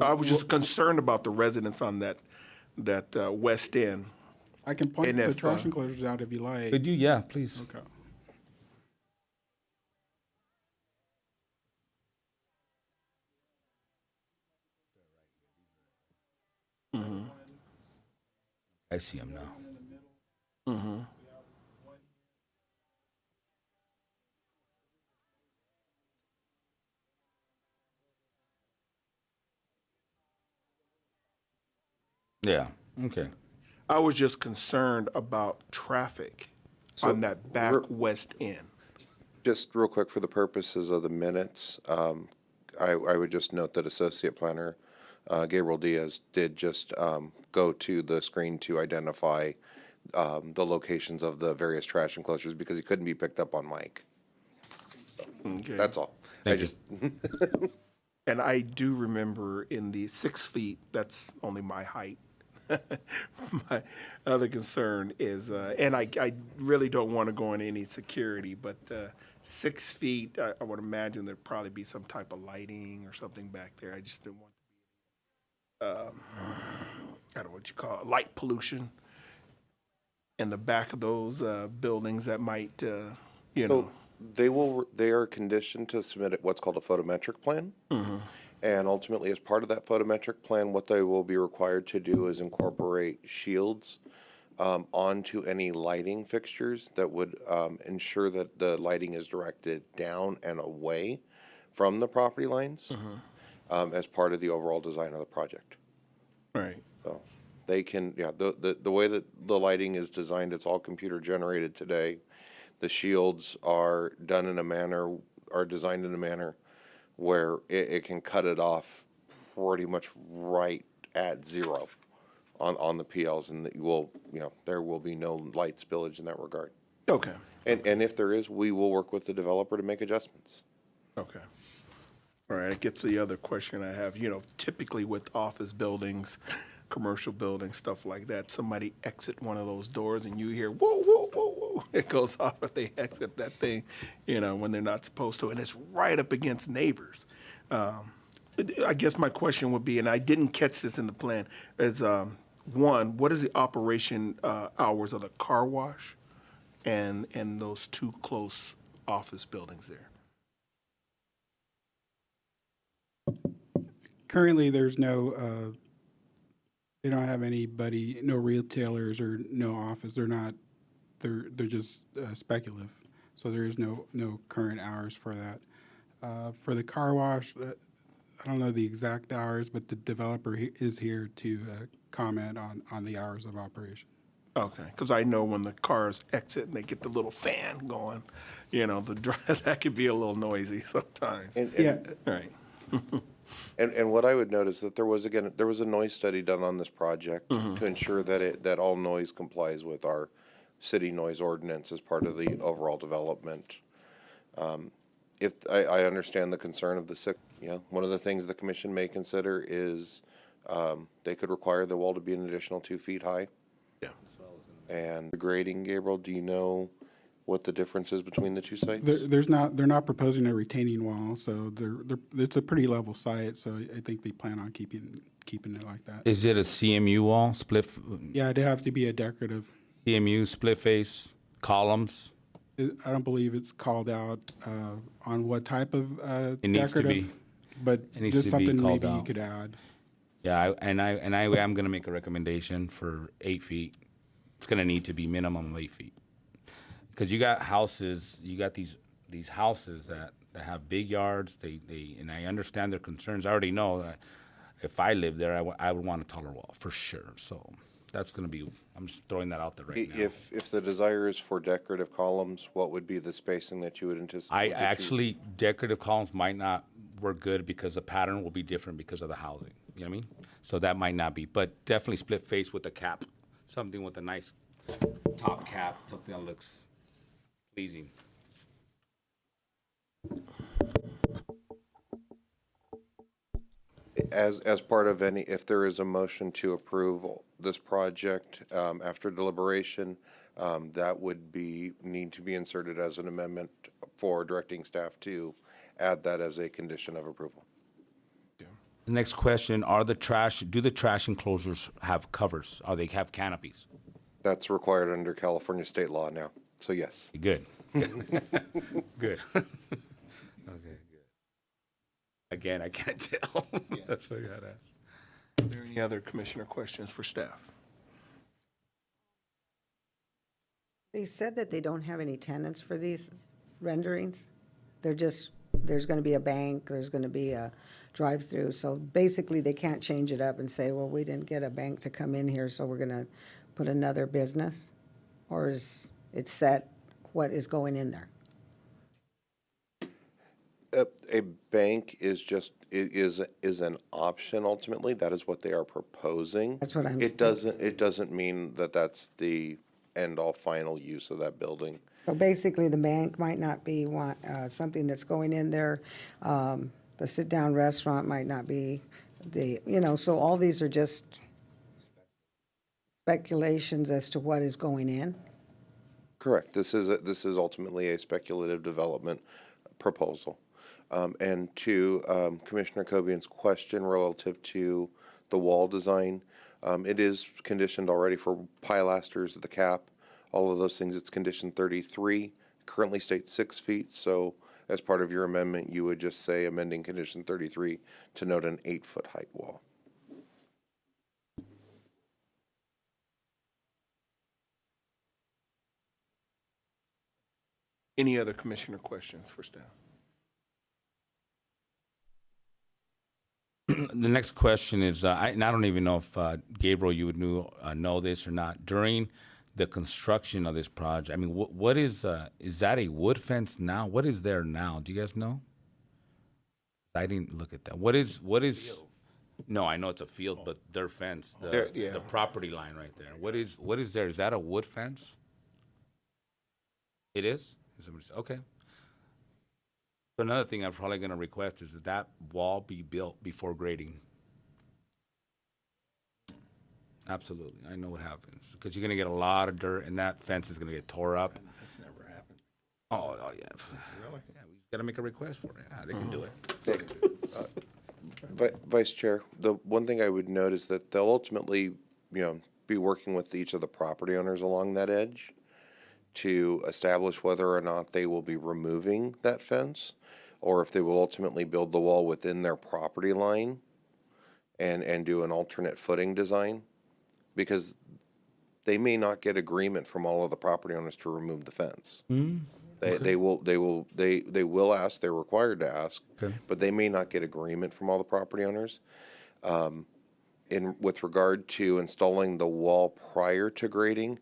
[SPEAKER 1] I was just concerned about the residents on that west end.
[SPEAKER 9] I can point
[SPEAKER 1] And
[SPEAKER 9] the
[SPEAKER 1] if,
[SPEAKER 9] trash enclosures out if you like.
[SPEAKER 5] Could you? Yeah, please.
[SPEAKER 9] Okay.
[SPEAKER 5] I see him now. Yeah, okay.
[SPEAKER 1] I was just concerned about traffic on that back west end.
[SPEAKER 10] Just real quick for the purposes of the minutes, I would just note that Associate Planner Gabriel Diaz did just go to the screen to identify the locations of the various trash enclosures because he couldn't be picked up on mic.
[SPEAKER 1] Okay.
[SPEAKER 10] That's all.
[SPEAKER 5] Thank you.
[SPEAKER 1] And I do remember in the 6 feet, that's only my height. My other concern is, and I really don't want to go into any security, but 6 feet, I would imagine there'd probably be some type of lighting or something back there. I just didn't want I don't know what you call it, light pollution in the back of those buildings that might,
[SPEAKER 10] So they are conditioned to submit what's called a photometric plan. And ultimately, as part of that photometric plan, what they will be required to do is incorporate shields onto any lighting fixtures that would ensure that the lighting is directed down and away from the property lines as part of the overall design of the project.
[SPEAKER 1] right.
[SPEAKER 10] So they can, the way that the lighting is designed, it's all computer generated today. The shields are designed in a manner where it can cut it off pretty much right at zero on the PLs, and there will be no light spillage in that regard.
[SPEAKER 1] Okay.
[SPEAKER 10] And if there is, we will work with the developer to make adjustments.
[SPEAKER 1] Okay. All right, it gets to the other question I have. Typically with office buildings, commercial buildings, stuff like that, somebody exit one of those doors and you hear, whoa, whoa, whoa, whoa. It goes off if they exit that thing, when they're not supposed to. And it's right up against neighbors. I guess my question would be, and I didn't catch this in the plan, is one, what is the operation hours of the car wash and those two close office buildings there?
[SPEAKER 9] Currently, there's no, they don't have anybody, no retailers or no office. They're just speculative. So there is no current hours for that. For the car wash, I don't know the exact hours, but the developer is here to comment on the hours of operation.
[SPEAKER 1] Okay, because I know when the cars exit and they get the little fan going, that could be a little noisy sometimes.
[SPEAKER 9] Yeah.
[SPEAKER 1] Right.
[SPEAKER 10] And what I would note is that there was a noise study done on this project to ensure that all noise complies with our city noise ordinance as part of the overall development. If I understand the concern of the sick, one of the things the commission may consider is they could require the wall to be an additional 2 feet high.
[SPEAKER 1] Yeah.
[SPEAKER 10] And the grading, Gabriel, do you know what the difference is between the two sites?
[SPEAKER 9] They're not proposing a retaining wall, so it's a pretty level site, so I think they plan on keeping it like that.
[SPEAKER 5] Is it a CMU wall, split,
[SPEAKER 9] Yeah, it'd have to be a decorative.
[SPEAKER 5] CMU, split face, columns?
[SPEAKER 9] I don't believe it's called out on what type of
[SPEAKER 5] It needs to
[SPEAKER 9] decorative,
[SPEAKER 5] be.
[SPEAKER 9] but
[SPEAKER 5] It needs
[SPEAKER 9] just
[SPEAKER 5] to be
[SPEAKER 9] something
[SPEAKER 5] called
[SPEAKER 9] maybe you
[SPEAKER 5] out.
[SPEAKER 9] could add.
[SPEAKER 5] Yeah, I am gonna make a recommendation for 8 feet. It's gonna need to be minimum of 8 feet. Because you got houses, you got these houses that have big yards. And I understand their concerns. I already know that if I lived there, I would want a taller wall for sure. So that's going to be, I'm just throwing that out there right now.
[SPEAKER 10] If the desire is for decorative columns, what would be the spacing that you would anticipate?
[SPEAKER 5] Decorative columns might not work good because the pattern will be different because of the housing. You know what I mean? So that might not be, but definitely split face with a cap, something with a nice top cap, something that looks pleasing.
[SPEAKER 10] As part of any, if there is a motion to approve this project after deliberation, that would need to be inserted as an amendment for directing staff to add that as a condition of approval.
[SPEAKER 5] The next question, do the trash enclosures have covers? Or they have canopies?
[SPEAKER 10] That's required under California state law now, so yes.
[SPEAKER 5] Good. Good. Okay, good. Again, I can't tell. That's what I got to ask.
[SPEAKER 1] Are there any other commissioner questions for staff?
[SPEAKER 7] They said that they don't have any tenants for these renderings. They're just, there's going to be a bank, there's going to be a drive-through. So basically, they can't change it up and say, well, we didn't get a bank to come in here, so we're going to put another business? Or is it set what is going in there?
[SPEAKER 10] A bank is an option ultimately. That is what they are proposing.
[SPEAKER 7] That's what I'm
[SPEAKER 10] It doesn't mean that that's the end-all final use of that building.
[SPEAKER 7] So basically, the bank might not be something that's going in there. The sit-down restaurant might not be so all these are just speculations as to what is going in.
[SPEAKER 10] Correct. This is ultimately a speculative development proposal. And to Commissioner Cobian's question relative to the wall design, it is conditioned already for pilasters, the cap, all of those things. It's condition 33, currently states 6 feet. So as part of your amendment, you would just say amending condition 33 to note an 8-foot height wall.
[SPEAKER 1] Any other commissioner questions for staff?
[SPEAKER 5] The next question is, and I don't even know if Gabriel, you would know this or not. During the construction of this project, I mean, what is that a wood fence now? What is there now? Do you guys know? I didn't look at that. What is? No, I know it's a field, but their fence, the property line right there. What is there? Is that a wood fence? It is? Okay. So another thing I'm probably going to request is that wall be built before grading. Absolutely. I know what happens. Because you're going to get a lot of dirt, and that fence is going to get tore up.
[SPEAKER 3] That's never happened.
[SPEAKER 5] Oh yeah. Really? Yeah, we got to make a request for it. Yeah, they can do it.
[SPEAKER 10] Vice Chair, the one thing I would note is that they'll ultimately, be working with each of the property owners along that edge to establish whether or not they will be removing that fence, or if they will ultimately build the wall within their property line and do an alternate footing design, because they may not get agreement from all of the property owners to remove the fence. They will ask, they're required to ask, but they may not get agreement from all the property owners. With regard to installing the wall prior to grading,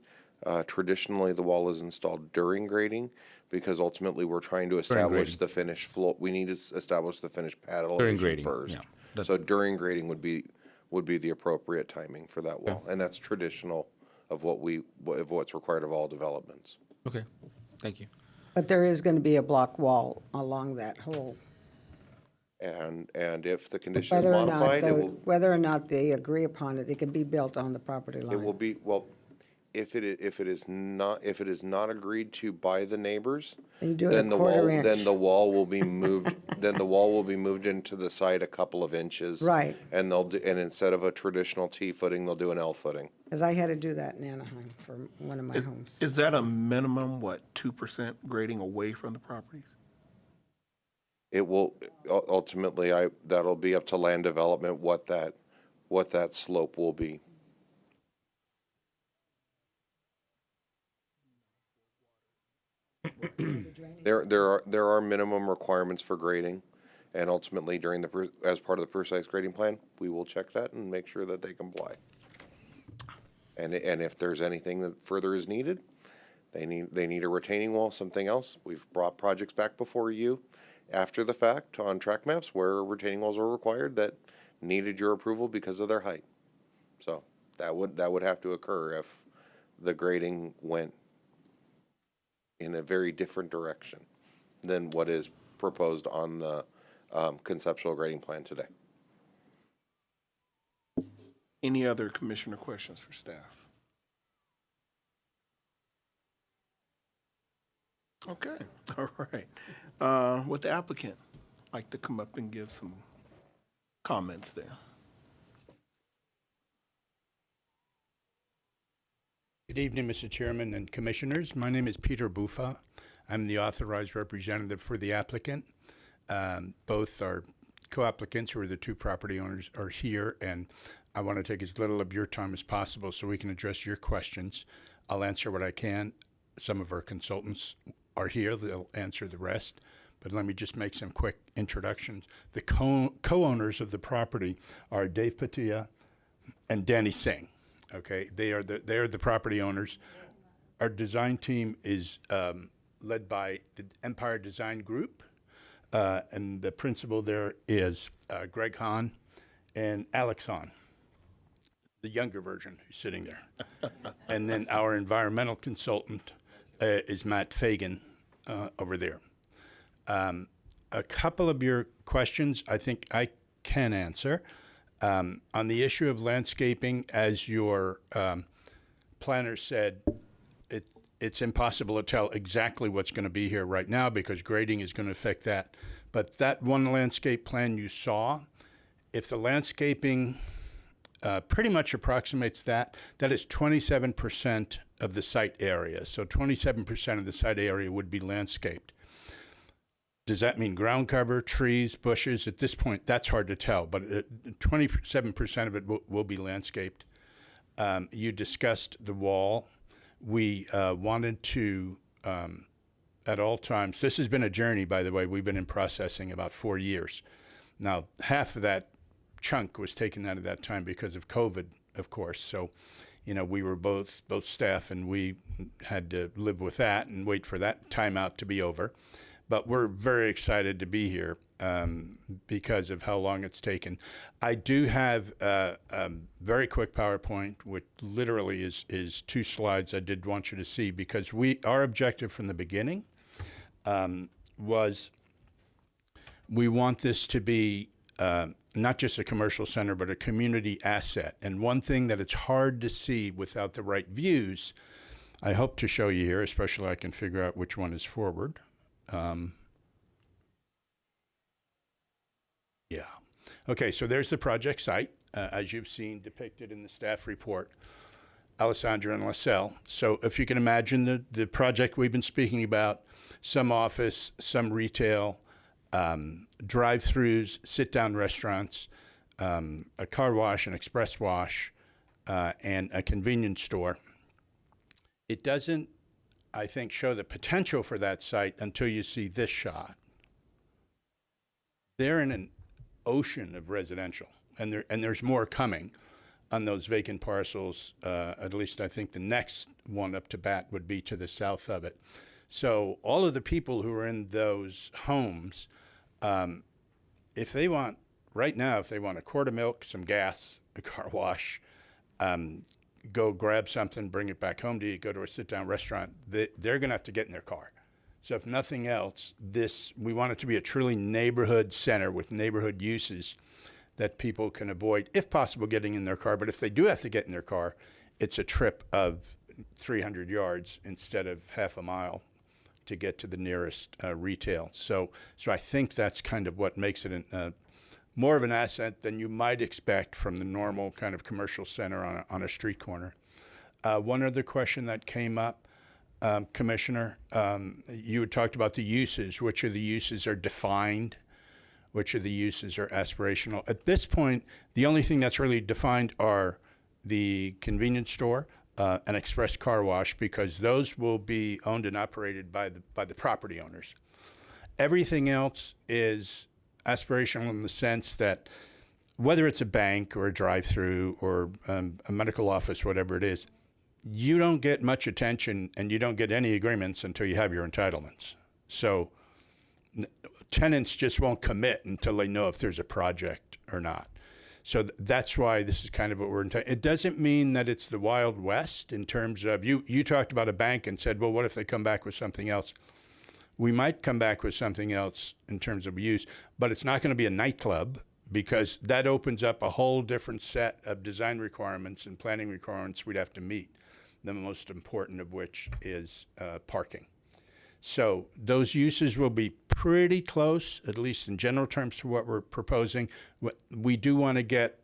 [SPEAKER 10] traditionally the wall is installed during grading, because ultimately we're trying to establish the finished floor. We need to establish the finished pad elevation first.
[SPEAKER 5] Yeah.
[SPEAKER 10] So during grading would be the appropriate timing for that wall, and that's traditional of what's required of all developments.
[SPEAKER 5] Okay. Thank you.
[SPEAKER 7] But there is going to be a block wall along that whole.
[SPEAKER 10] And if the condition is modified,
[SPEAKER 7] Whether or not they agree upon it, it can be built on the property line.
[SPEAKER 10] it will be, well, if it is not agreed to by the neighbors,
[SPEAKER 7] And you do it
[SPEAKER 10] then
[SPEAKER 7] a
[SPEAKER 10] the
[SPEAKER 7] quarter
[SPEAKER 10] wall,
[SPEAKER 7] inch.
[SPEAKER 10] then the wall will be moved, then the wall will be moved into the side a couple of inches.
[SPEAKER 7] Right.
[SPEAKER 10] And and instead of a traditional T footing, they'll do an L footing.
[SPEAKER 7] Because I had to do that in Anaheim for one of my homes.
[SPEAKER 1] Is that a minimum, 2% grading away from the properties?
[SPEAKER 10] It will, ultimately, that'll be up to land development, what that slope will be. There are minimum requirements for grading, and ultimately as part of the precise grading plan, we will check that and make sure that they comply. And if there's anything that further is needed, they need a retaining wall, something else. We've brought projects back before you after the fact on track maps where retaining walls were required that needed your approval because of their height. So that would have to occur if the grading went in a very different direction than what is proposed on the conceptual grading plan today.
[SPEAKER 1] Any other commissioner questions for staff? Okay, all right. Would the applicant like to come up and give some comments there?
[SPEAKER 12] Good evening, Mr. Chairman and Commissioners. My name is Peter Bufa. I'm the authorized representative for the applicant. Both our co-applicants, who are the two property owners, are here, and I want to take as little of your time as possible so we can address your questions. I'll answer what I can. Some of our consultants are here. They'll answer the rest. But let me just make some quick introductions. The co-owners of the property are Dave Patia and Danny Singh. Okay, they are the property owners. Our design team is led by the Empire Design Group, and the principal there is Greg Hahn and Alex Hahn, the younger version who's sitting there. And then our environmental consultant is Matt Fagan over there. A couple of your questions I think I can answer. On the issue of landscaping, as your planner said, it's impossible to tell exactly what's going to be here right now because grading is going to affect that. But that one landscape plan you saw, if the landscaping pretty much approximates that, that is 27% of the site area. So 27% of the site area would be landscaped. Does that mean ground cover, trees, bushes? At this point, that's hard to tell, but 27% of it will be landscaped. You discussed the wall. We wanted to, at all times, this has been a journey, by the way. We've been in processing about 4 years. Now, half of that chunk was taken out of that time because of COVID, of course. So, we were both staff, and we had to live with that and wait for that timeout to be over. But we're very excited to be here because of how long it's taken. I do have a very quick PowerPoint, which literally is 2 slides I did want you to see, because our objective from the beginning was we want this to be not just a commercial center, but a community asset. And one thing that it's hard to see without the right views, I hope to show you here, especially I can figure out which one is forward. Yeah. Okay, so there's the project site, as you've seen depicted in the staff report, Alessandra and LaSalle. So if you can imagine the project we've been speaking about, some office, some retail, drive-throughs, sit-down restaurants, a car wash, an express wash, and a convenience store. It doesn't, I think, show the potential for that site until you see this shot. They're in an ocean of residential, and there's more coming on those vacant parcels. At least I think the next one up to bat would be to the south of it. So all of the people who are in those homes, if they want, right now, if they want a quart of milk, some gas, a car wash, go grab something, bring it back home to you, go to a sit-down restaurant, they're going to have to get in their car. So if nothing else, we want it to be a truly neighborhood center with neighborhood uses that people can avoid, if possible, getting in their car. But if they do have to get in their car, it's a trip of 300 yards instead of half a mile to get to the nearest retail. So I think that's kind of what makes it more of an asset than you might expect from the normal kind of commercial center on a street corner. One other question that came up, Commissioner, you had talked about the uses. Which of the uses are defined? Which of the uses are aspirational? At this point, the only thing that's really defined are the convenience store, an express car wash, because those will be owned and operated by the property owners. Everything else is aspirational in the sense that whether it's a bank or a drive-through or a medical office, whatever it is, you don't get much attention and you don't get any agreements until you have your entitlements. So tenants just won't commit until they know if there's a project or not. So that's why this is kind of what we're intending. It doesn't mean that it's the Wild West in terms of, you talked about a bank and said, well, what if they come back with something else? We might come back with something else in terms of use, but it's not going to be a nightclub, because that opens up a whole different set of design requirements and planning requirements we'd have to meet, the most important of which is parking. So those uses will be pretty close, at least in general terms, to what we're proposing. We do want to get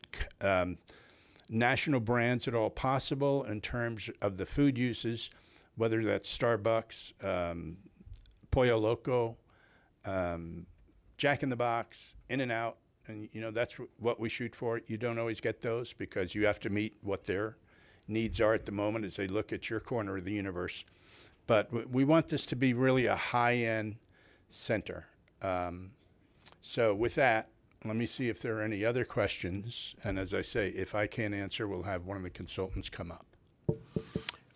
[SPEAKER 12] national brands at all possible in terms of the food uses, whether that's Starbucks, Pollo Loco, Jack in the Box, In-N-Out, and that's what we shoot for. You don't always get those because you have to meet what their needs are at the moment as they look at your corner of the universe. But we want this to be really a high-end center. So with that, let me see if there are any other questions. And as I say, if I can't answer, we'll have one of the consultants come up.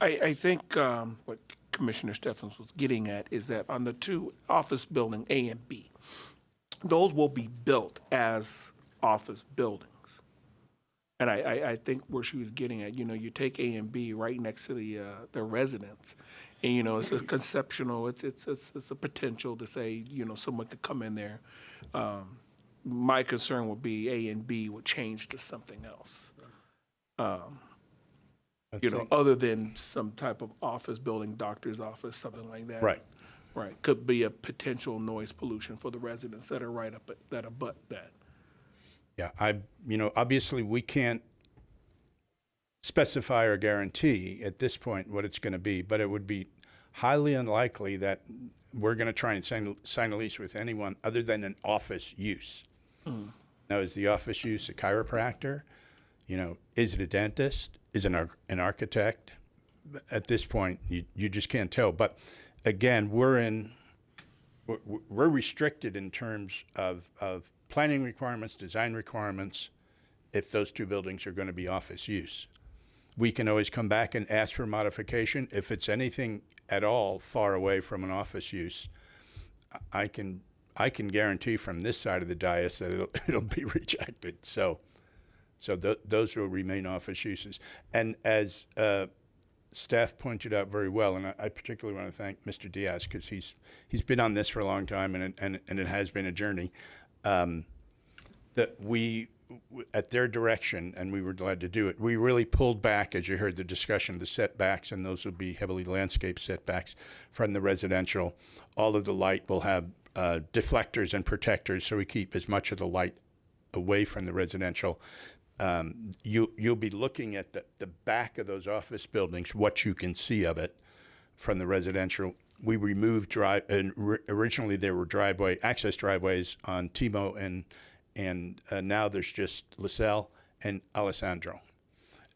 [SPEAKER 1] I think what Commissioner Steffens was getting at is that on the two office building A and B, those will be built as office buildings. And I think where she was getting at, you take A and B right next to the residence, and it's a conceptual, it's a potential to say, someone could come in there. My concern would be A and B would change to something else. Other than some type of office building, doctor's office, something like that.
[SPEAKER 12] Right.
[SPEAKER 1] Right. Could be a potential noise pollution for the residents that are right up that abut that.
[SPEAKER 12] Yeah, obviously we can't specify or guarantee at this point what it's going to be, but it would be highly unlikely that we're going to try and sign a lease with anyone other than an office use. Now, is the office use a chiropractor? Is it a dentist? Is it an architect? At this point, you just can't tell. But again, we're restricted in terms of planning requirements, design requirements, if those two buildings are going to be office use. We can always come back and ask for modification. If it's anything at all far away from an office use, I can guarantee from this side of the dais that it'll be rejected. So those will remain office uses. And as staff pointed out very well, and I particularly want to thank Mr. Diaz because he's been on this for a long time, and it has been a journey. That we, at their direction, and we were glad to do it, we really pulled back, as you heard the discussion, the setbacks, and those will be heavily landscape setbacks from the residential. All of the light will have deflectors and protectors, so we keep as much of the light away from the residential. You'll be looking at the back of those office buildings, what you can see of it from the residential. We removed originally there were access driveways on Timo and now there's just LaSalle and Alessandro.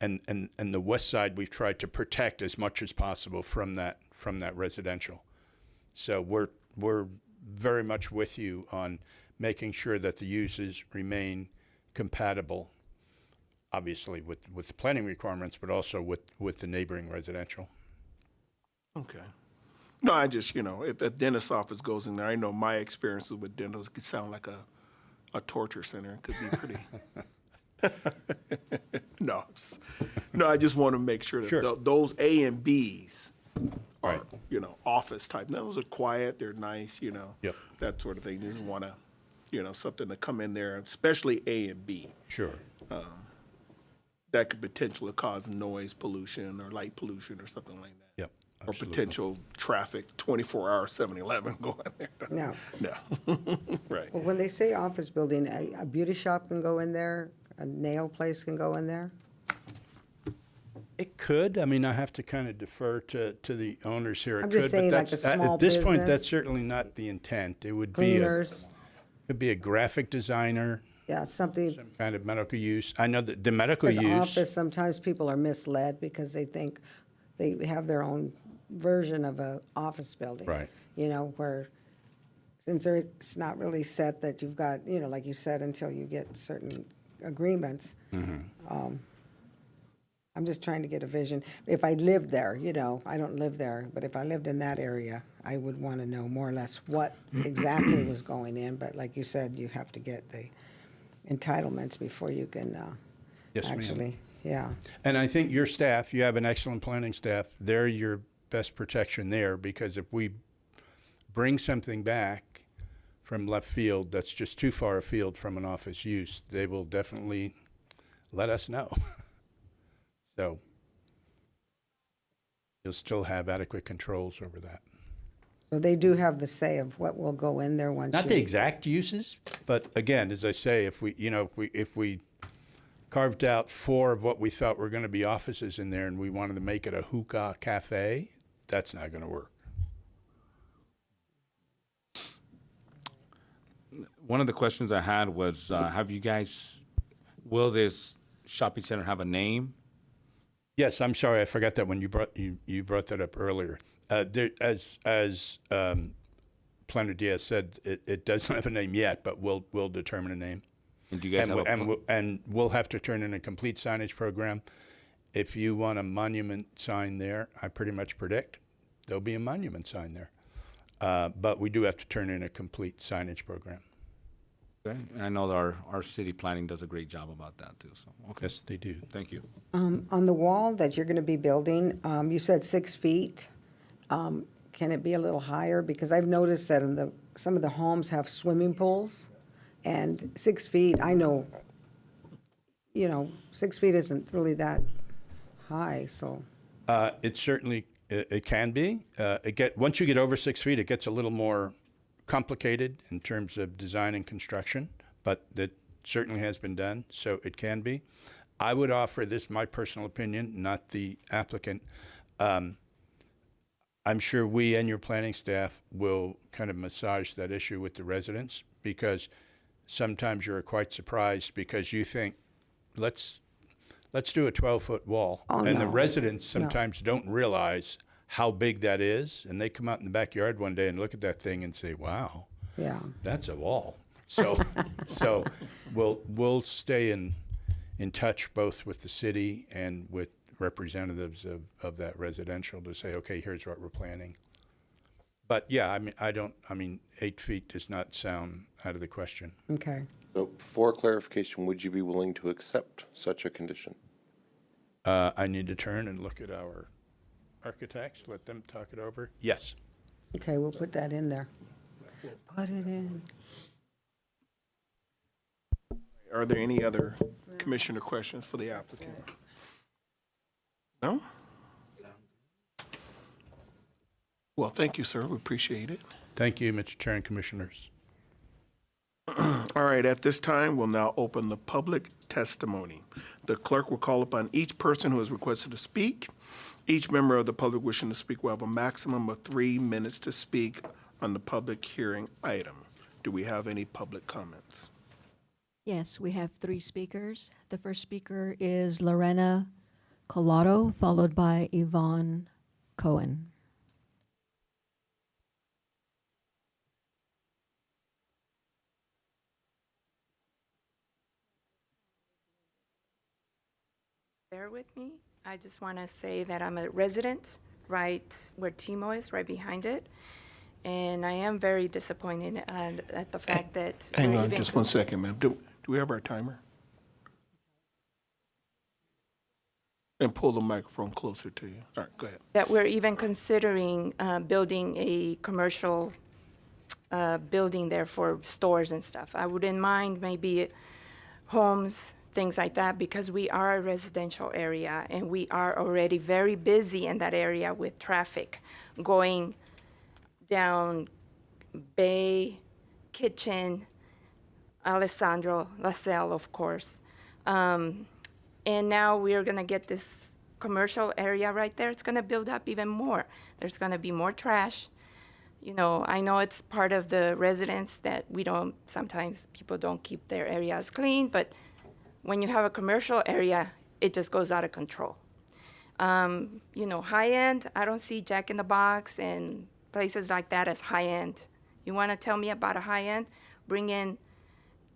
[SPEAKER 12] And the west side we've tried to protect as much as possible from that residential. So we're very much with you on making sure that the uses remain compatible, obviously with the planning requirements, but also with the neighboring residential.
[SPEAKER 1] Okay. No, I just, if a dentist's office goes in there, I know my experiences with dentists could sound like a torture center. It could be pretty. No, I just want to make sure that those A and Bs are,
[SPEAKER 12] Right.
[SPEAKER 1] Office type. Those are quiet, they're nice,
[SPEAKER 12] Yep.
[SPEAKER 1] that sort of thing. You just want to, something to come in there, especially A and B.
[SPEAKER 12] Sure.
[SPEAKER 1] That could potentially cause noise pollution or light pollution or something like that.
[SPEAKER 12] Yep.
[SPEAKER 1] Or
[SPEAKER 12] Absolutely.
[SPEAKER 1] potential traffic, 24-hour 7-Eleven going there.
[SPEAKER 7] No.
[SPEAKER 1] No. Right.
[SPEAKER 7] Well, when they say office building, a beauty shop can go in there, a nail place can go in there?
[SPEAKER 12] It could. I mean, I have to kind of defer to the owners here. It
[SPEAKER 7] I'm
[SPEAKER 12] could,
[SPEAKER 7] just saying,
[SPEAKER 12] but
[SPEAKER 7] like a
[SPEAKER 12] that's,
[SPEAKER 7] small
[SPEAKER 12] at this point,
[SPEAKER 7] business.
[SPEAKER 12] that's certainly not the intent. It would
[SPEAKER 7] Cleaners?
[SPEAKER 12] be a graphic designer,
[SPEAKER 7] Yeah, something,
[SPEAKER 12] some kind of medical use. I know that the medical
[SPEAKER 7] because
[SPEAKER 12] use.
[SPEAKER 7] office, sometimes people are misled because they think they have their own version of a office building.
[SPEAKER 12] Right.
[SPEAKER 7] You know, where, since it's not really set that you've got, you know, like you said, until you get certain agreements. I'm just trying to get a vision. If I lived there, you know, I don't live there, but if I lived in that area, I would want to know more or less what exactly was going in. But like you said, you have to get the entitlements before you can
[SPEAKER 12] Yes, ma'am.
[SPEAKER 7] actually, yeah.
[SPEAKER 12] And I think your staff, you have an excellent planning staff. They're your best protection there, because if we bring something back from left field that's just too far afield from an office use, they will definitely let us know. So you'll still have adequate controls over that.
[SPEAKER 7] So they do have the say of what will go in there once
[SPEAKER 12] Not the
[SPEAKER 7] you,
[SPEAKER 12] exact uses, but again, as I say, if we, you know, if we carved out 4 of what we thought were going to be offices in there and we wanted to make it a hookah cafe, that's not going to work.
[SPEAKER 5] One of the questions I had was, will this shopping center have a name?
[SPEAKER 12] Yes, I'm sorry, I forgot that when you brought that up earlier. As Planner Diaz said, it doesn't have a name yet, but we'll determine a name.
[SPEAKER 5] And do you guys
[SPEAKER 12] And we'll have to turn in a complete signage program. If you want a monument sign there, I pretty much predict there'll be a monument sign there. But we do have to turn in a complete signage program.
[SPEAKER 5] Okay. And I know that our city planning does a great job about that too, so, okay.
[SPEAKER 12] Yes, they do.
[SPEAKER 5] Thank you.
[SPEAKER 7] on the wall that you're going to be building, you said 6 feet. Can it be a little higher? Because I've noticed that in some of the homes have swimming pools, and 6 feet, I know, you know, 6 feet isn't really that high, so.
[SPEAKER 12] It certainly, it can be. Once you get over 6 feet, it gets a little more complicated in terms of design and construction, but that certainly has been done, so it can be. I would offer this, my personal opinion, not the applicant. I'm sure we and your planning staff will kind of massage that issue with the residents, because sometimes you're quite surprised because you think, let's do a 12-foot wall.
[SPEAKER 7] Oh,
[SPEAKER 12] and the
[SPEAKER 7] no.
[SPEAKER 12] residents sometimes don't realize how big that is, and they come out in the backyard one day and look at that thing and say, wow,
[SPEAKER 7] Yeah.
[SPEAKER 12] that's a wall. So so we'll stay in touch both with the city and with representatives of that residential to say, okay, here's what we're planning. But yeah, I mean 8 feet does not sound out of the question.
[SPEAKER 7] Okay.
[SPEAKER 10] So for clarification, would you be willing to accept such a condition?
[SPEAKER 12] I need to turn and look at our architects, let them talk it over. Yes.
[SPEAKER 7] Okay, we'll put that in there. Put it in.
[SPEAKER 1] Are there any other commissioner questions for the applicant? No? Well, thank you, sir. We appreciate it.
[SPEAKER 12] Thank you, Mr. Chair and Commissioners.
[SPEAKER 1] All right, at this time, we'll now open the public testimony. The clerk will call upon each person who has requested to speak. Each member of the public wishing to speak will have a maximum of 3 minutes to speak on the public hearing item. Do we have any public comments?
[SPEAKER 2] Yes, we have 3 speakers. The first speaker is Lorena Collado, followed by Yvonne Cohen.
[SPEAKER 13] Bear with me. I just want to say that I'm a resident right where Timo is, right behind it. And I am very disappointed at the fact that.
[SPEAKER 1] Hang
[SPEAKER 13] we're
[SPEAKER 1] on
[SPEAKER 13] even
[SPEAKER 1] just 1 second, ma'am. Do we have our timer? And pull the microphone closer to you. All right, go ahead.
[SPEAKER 13] That we're even considering building a commercial building there for stores and stuff. I wouldn't mind maybe homes, things like that, because we are a residential area and we are already very busy in that area with traffic going down Bay, Kitchen, Alessandro, LaSalle, of course. And now we're going to get this commercial area right there. It's going to build up even more. There's going to be more trash. You know, I know it's part of the residents that sometimes people don't keep their areas clean, but when you have a commercial area, it just goes out of control. You know, high end, I don't see Jack in the Box and places like that as high end. You want to tell me about a high end? Bring in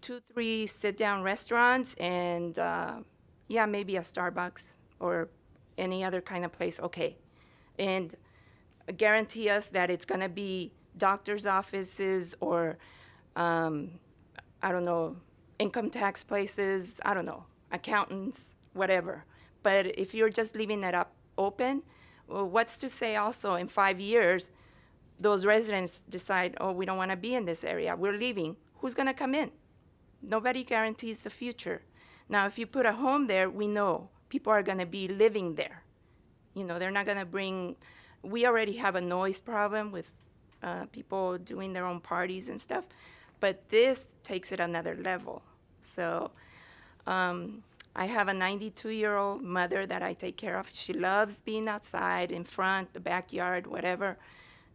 [SPEAKER 13] 2, 3 sit-down restaurants and, yeah, maybe a Starbucks or any other kind of place, okay. And guarantee us that it's going to be doctor's offices or, I don't know, income tax places, I don't know, accountants, whatever. But if you're just leaving it up open, well, what's to say also in 5 years, those residents decide, oh, we don't want to be in this area, we're leaving. Who's going to come in? Nobody guarantees the future. Now, if you put a home there, we know people are going to be living there. You know, they're not going to bring, we already have a noise problem with people doing their own parties and stuff, but this takes it another level. So I have a 92-year-old mother that I take care of. She loves being outside, in front, the backyard, whatever.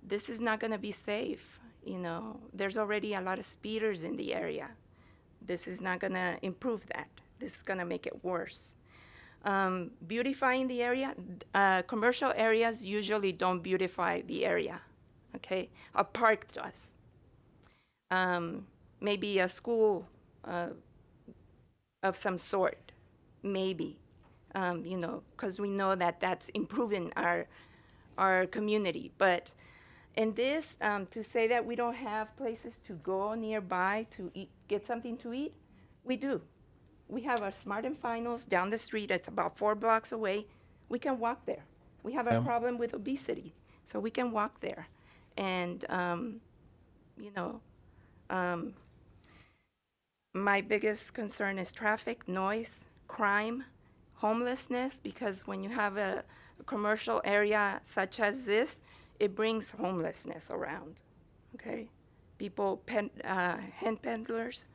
[SPEAKER 13] This is not going to be safe. You know, there's already a lot of speeders in the area. This is not going to improve that. This is going to make it worse. Beautifying the area, commercial areas usually don't beautify the area, okay? A park does. Maybe a school of some sort, maybe, you know, because we know that that's improving our community. But in this, to say that we don't have places to go nearby to eat, get something to eat, we do. We have our Smart and Finals down the street. It's about 4 blocks away. We can walk there. We have a problem with obesity, so we can walk there. And, you know, my biggest concern is traffic, noise, crime, homelessness, because when you have a commercial area such as this, it brings homelessness around, okay? People, hand peddlers.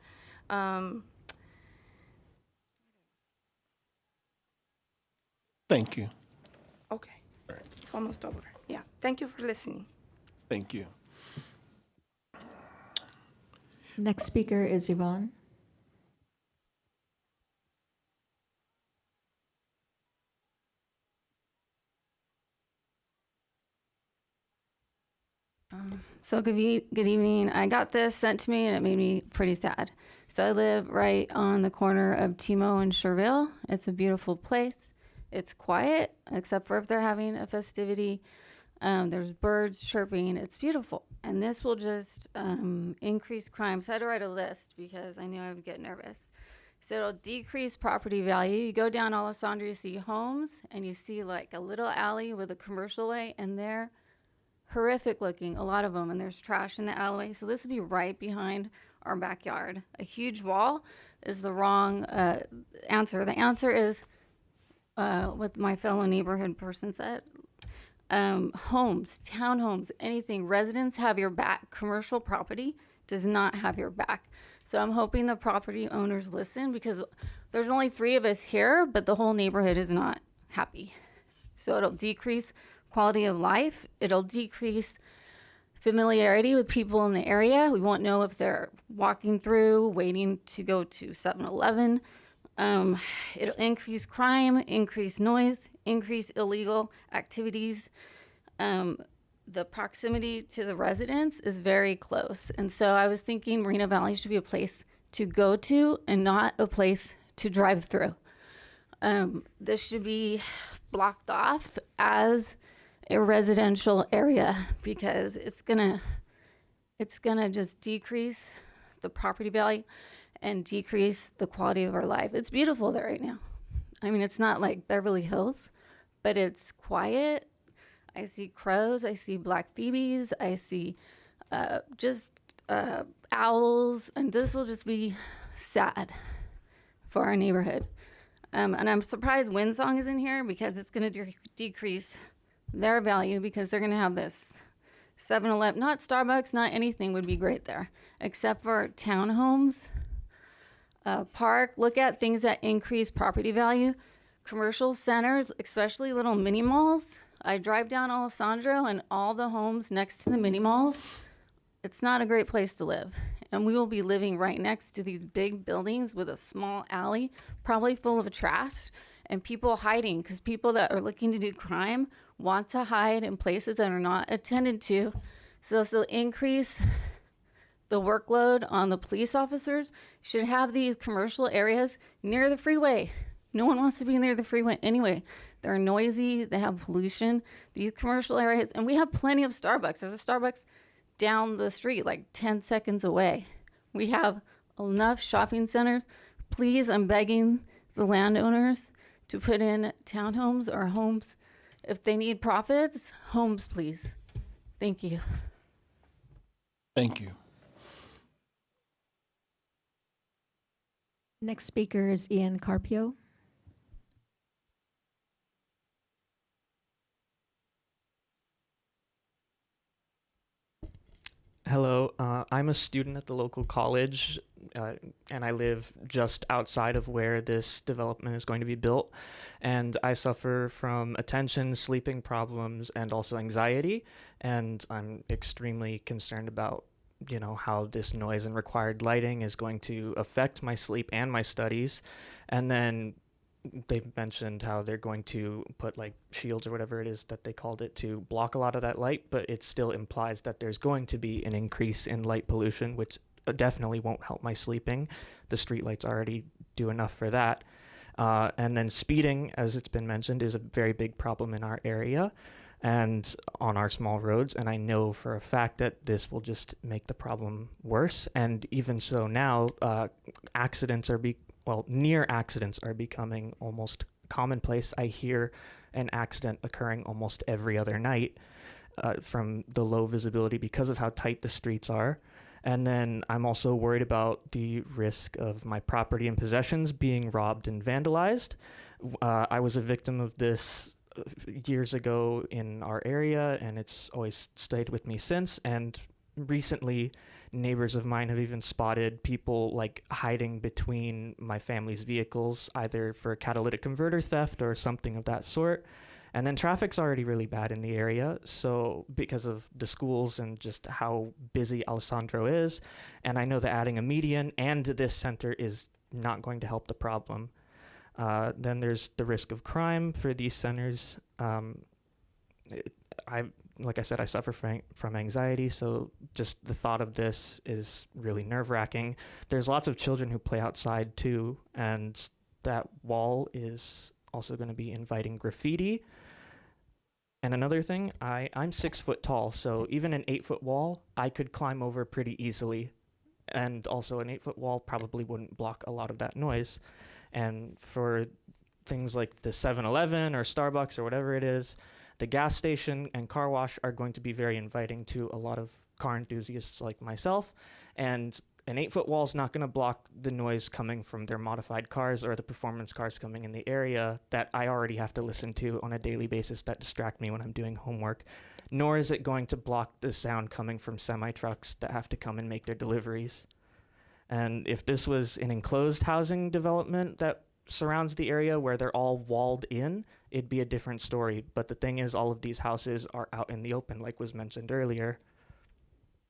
[SPEAKER 1] Thank you.
[SPEAKER 13] Okay, it's almost over. Yeah, thank you for listening.
[SPEAKER 1] Thank you.
[SPEAKER 2] Next speaker is Yvonne.
[SPEAKER 14] So good evening. I got this sent to me and it made me pretty sad. So I live right on the corner of Timo and Sherville. It's a beautiful place. It's quiet, except for if they're having a festivity. There's birds chirping. It's beautiful. And this will just increase crime. So I had to write a list because I knew I would get nervous. So it'll decrease property value. You go down Alessandria, you see homes, and you see like a little alley with a commercial way, and they're horrific looking, a lot of them, and there's trash in the alleyway. So this would be right behind our backyard. A huge wall is the wrong answer. The answer is what my fellow neighborhood person said. Homes, townhomes, anything. Residents have your back. Commercial property does not have your back. So I'm hoping the property owners listen, because there's only 3 of us here, but the whole neighborhood is not happy. So it'll decrease quality of life. It'll decrease familiarity with people in the area. We won't know if they're walking through, waiting to go to 7-Eleven. It'll increase crime, increase noise, increase illegal activities. The proximity to the residents is very close. And so I was thinking Moreno Valley should be a place to go to and not a place to drive through. This should be blocked off as a residential area, because it's gonna just decrease the property value and decrease the quality of our life. It's beautiful there right now. I mean, it's not like Beverly Hills, but it's quiet. I see crows, I see black phoebes, I see owls, and this will just be sad for our neighborhood. And I'm surprised Windsong is in here, because it's going to decrease their value, because they're going to have this 7-Eleven, not Starbucks, not anything would be great there, except for townhomes, park. Look at things that increase property value. Commercial centers, especially little mini malls, I drive down Alessandro and all the homes next to the mini malls. It's not a great place to live. And we will be living right next to these big buildings with a small alley, probably full of trash and people hiding because people that are looking to do crime want to hide in places that are not attended to. So this will increase the workload on the police officers. Should have these commercial areas near the freeway. No one wants to be near the freeway anyway. They're noisy, they have pollution. These commercial areas, and we have plenty of Starbucks. There's a Starbucks down the street, like 10 seconds away. We have enough shopping centers. Please, I'm begging the landowners to put in townhomes or homes. If they need profits, homes, please. Thank you.
[SPEAKER 1] Thank you.
[SPEAKER 2] Next speaker is Ian Carpio.
[SPEAKER 15] Hello, I'm a student at the local college, and I live just outside of where this development is going to be built. And I suffer from attention, sleeping problems, and also anxiety. And I'm extremely concerned about, how this noise and required lighting is going to affect my sleep and my studies. And then they've mentioned how they're going to put like shields or whatever it is that they called it to block a lot of that light, but it still implies that there's going to be an increase in light pollution, which definitely won't help my sleeping. The streetlights already do enough for that. And then speeding, as it's been mentioned, is a very big problem in our area and on our small roads. And I know for a fact that this will just make the problem worse. And even so now, near accidents are becoming almost commonplace. I hear an accident occurring almost every other night from the low visibility because of how tight the streets are. And then I'm also worried about the risk of my property and possessions being robbed and vandalized. I was a victim of this years ago in our area, and it's always stayed with me since. And recently, neighbors of mine have even spotted people like hiding between my family's vehicles, either for catalytic converter theft or something of that sort. And then traffic's already really bad in the area, so because of the schools and just how busy Alessandro is. And I know that adding a median and this center is not going to help the problem. Then there's the risk of crime for these centers. Like I said, I suffer from anxiety, so just the thought of this is really nerve-wracking. There's lots of children who play outside too, and that wall is also going to be inviting graffiti. And another thing, I'm 6 foot tall, so even an 8 foot wall, I could climb over pretty easily. And also an 8 foot wall probably wouldn't block a lot of that noise. And for things like the 7-Eleven or Starbucks or whatever it is, the gas station and car wash are going to be very inviting to a lot of car enthusiasts like myself. And an 8 foot wall is not going to block the noise coming from their modified cars or the performance cars coming in the area that I already have to listen to on a daily basis that distract me when I'm doing homework. Nor is it going to block the sound coming from semi-trucks that have to come and make their deliveries. And if this was an enclosed housing development that surrounds the area where they're all walled in, it'd be a different story. But the thing is, all of these houses are out in the open, like was mentioned earlier.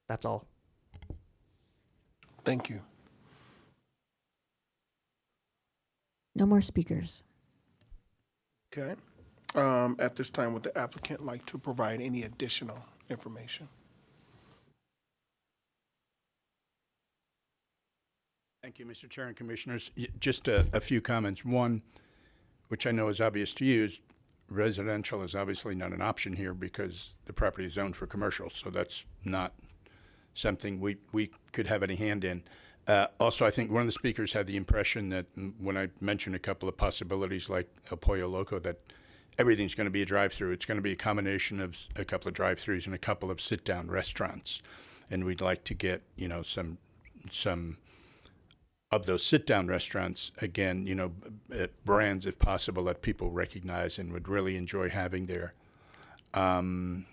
[SPEAKER 15] That's all.
[SPEAKER 1] Thank you.
[SPEAKER 2] No more speakers.
[SPEAKER 1] Okay. At this time, would the applicant like to provide any additional information?
[SPEAKER 12] Thank you, Mr. Chair and Commissioners. Just a few comments. One, which I know is obvious to you, is residential is obviously not an option here because the property is zoned for commercial, so that's not something we could have any hand in. Also, I think one of the speakers had the impression that when I mentioned a couple of possibilities like El Pollo Loco, that everything's going to be a drive-through. It's going to be a combination of a couple of drive-throughs and a couple of sit-down restaurants. And we'd like to get, some of those sit-down restaurants, again, brands, if possible, that people recognize and would really enjoy having there. One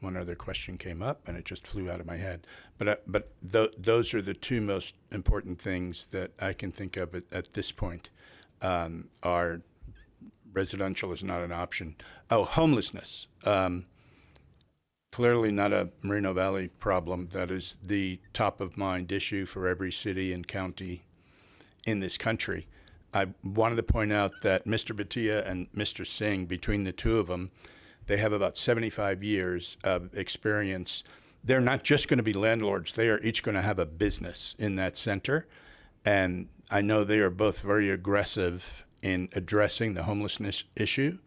[SPEAKER 12] other question came up, and it just flew out of my head. But those are the two most important things that I can think of at this point, are residential is not an option. Oh, homelessness. Clearly not a Moreno Valley problem. That is the top of mind issue for every city and county in this country. I wanted to point out that Mr. Bhatia and Mr. Singh, between the two of them, they have about 75 years of experience. They're not just going to be landlords. They are each going to have a business in that center. And I know they are both very aggressive in addressing the homelessness issue.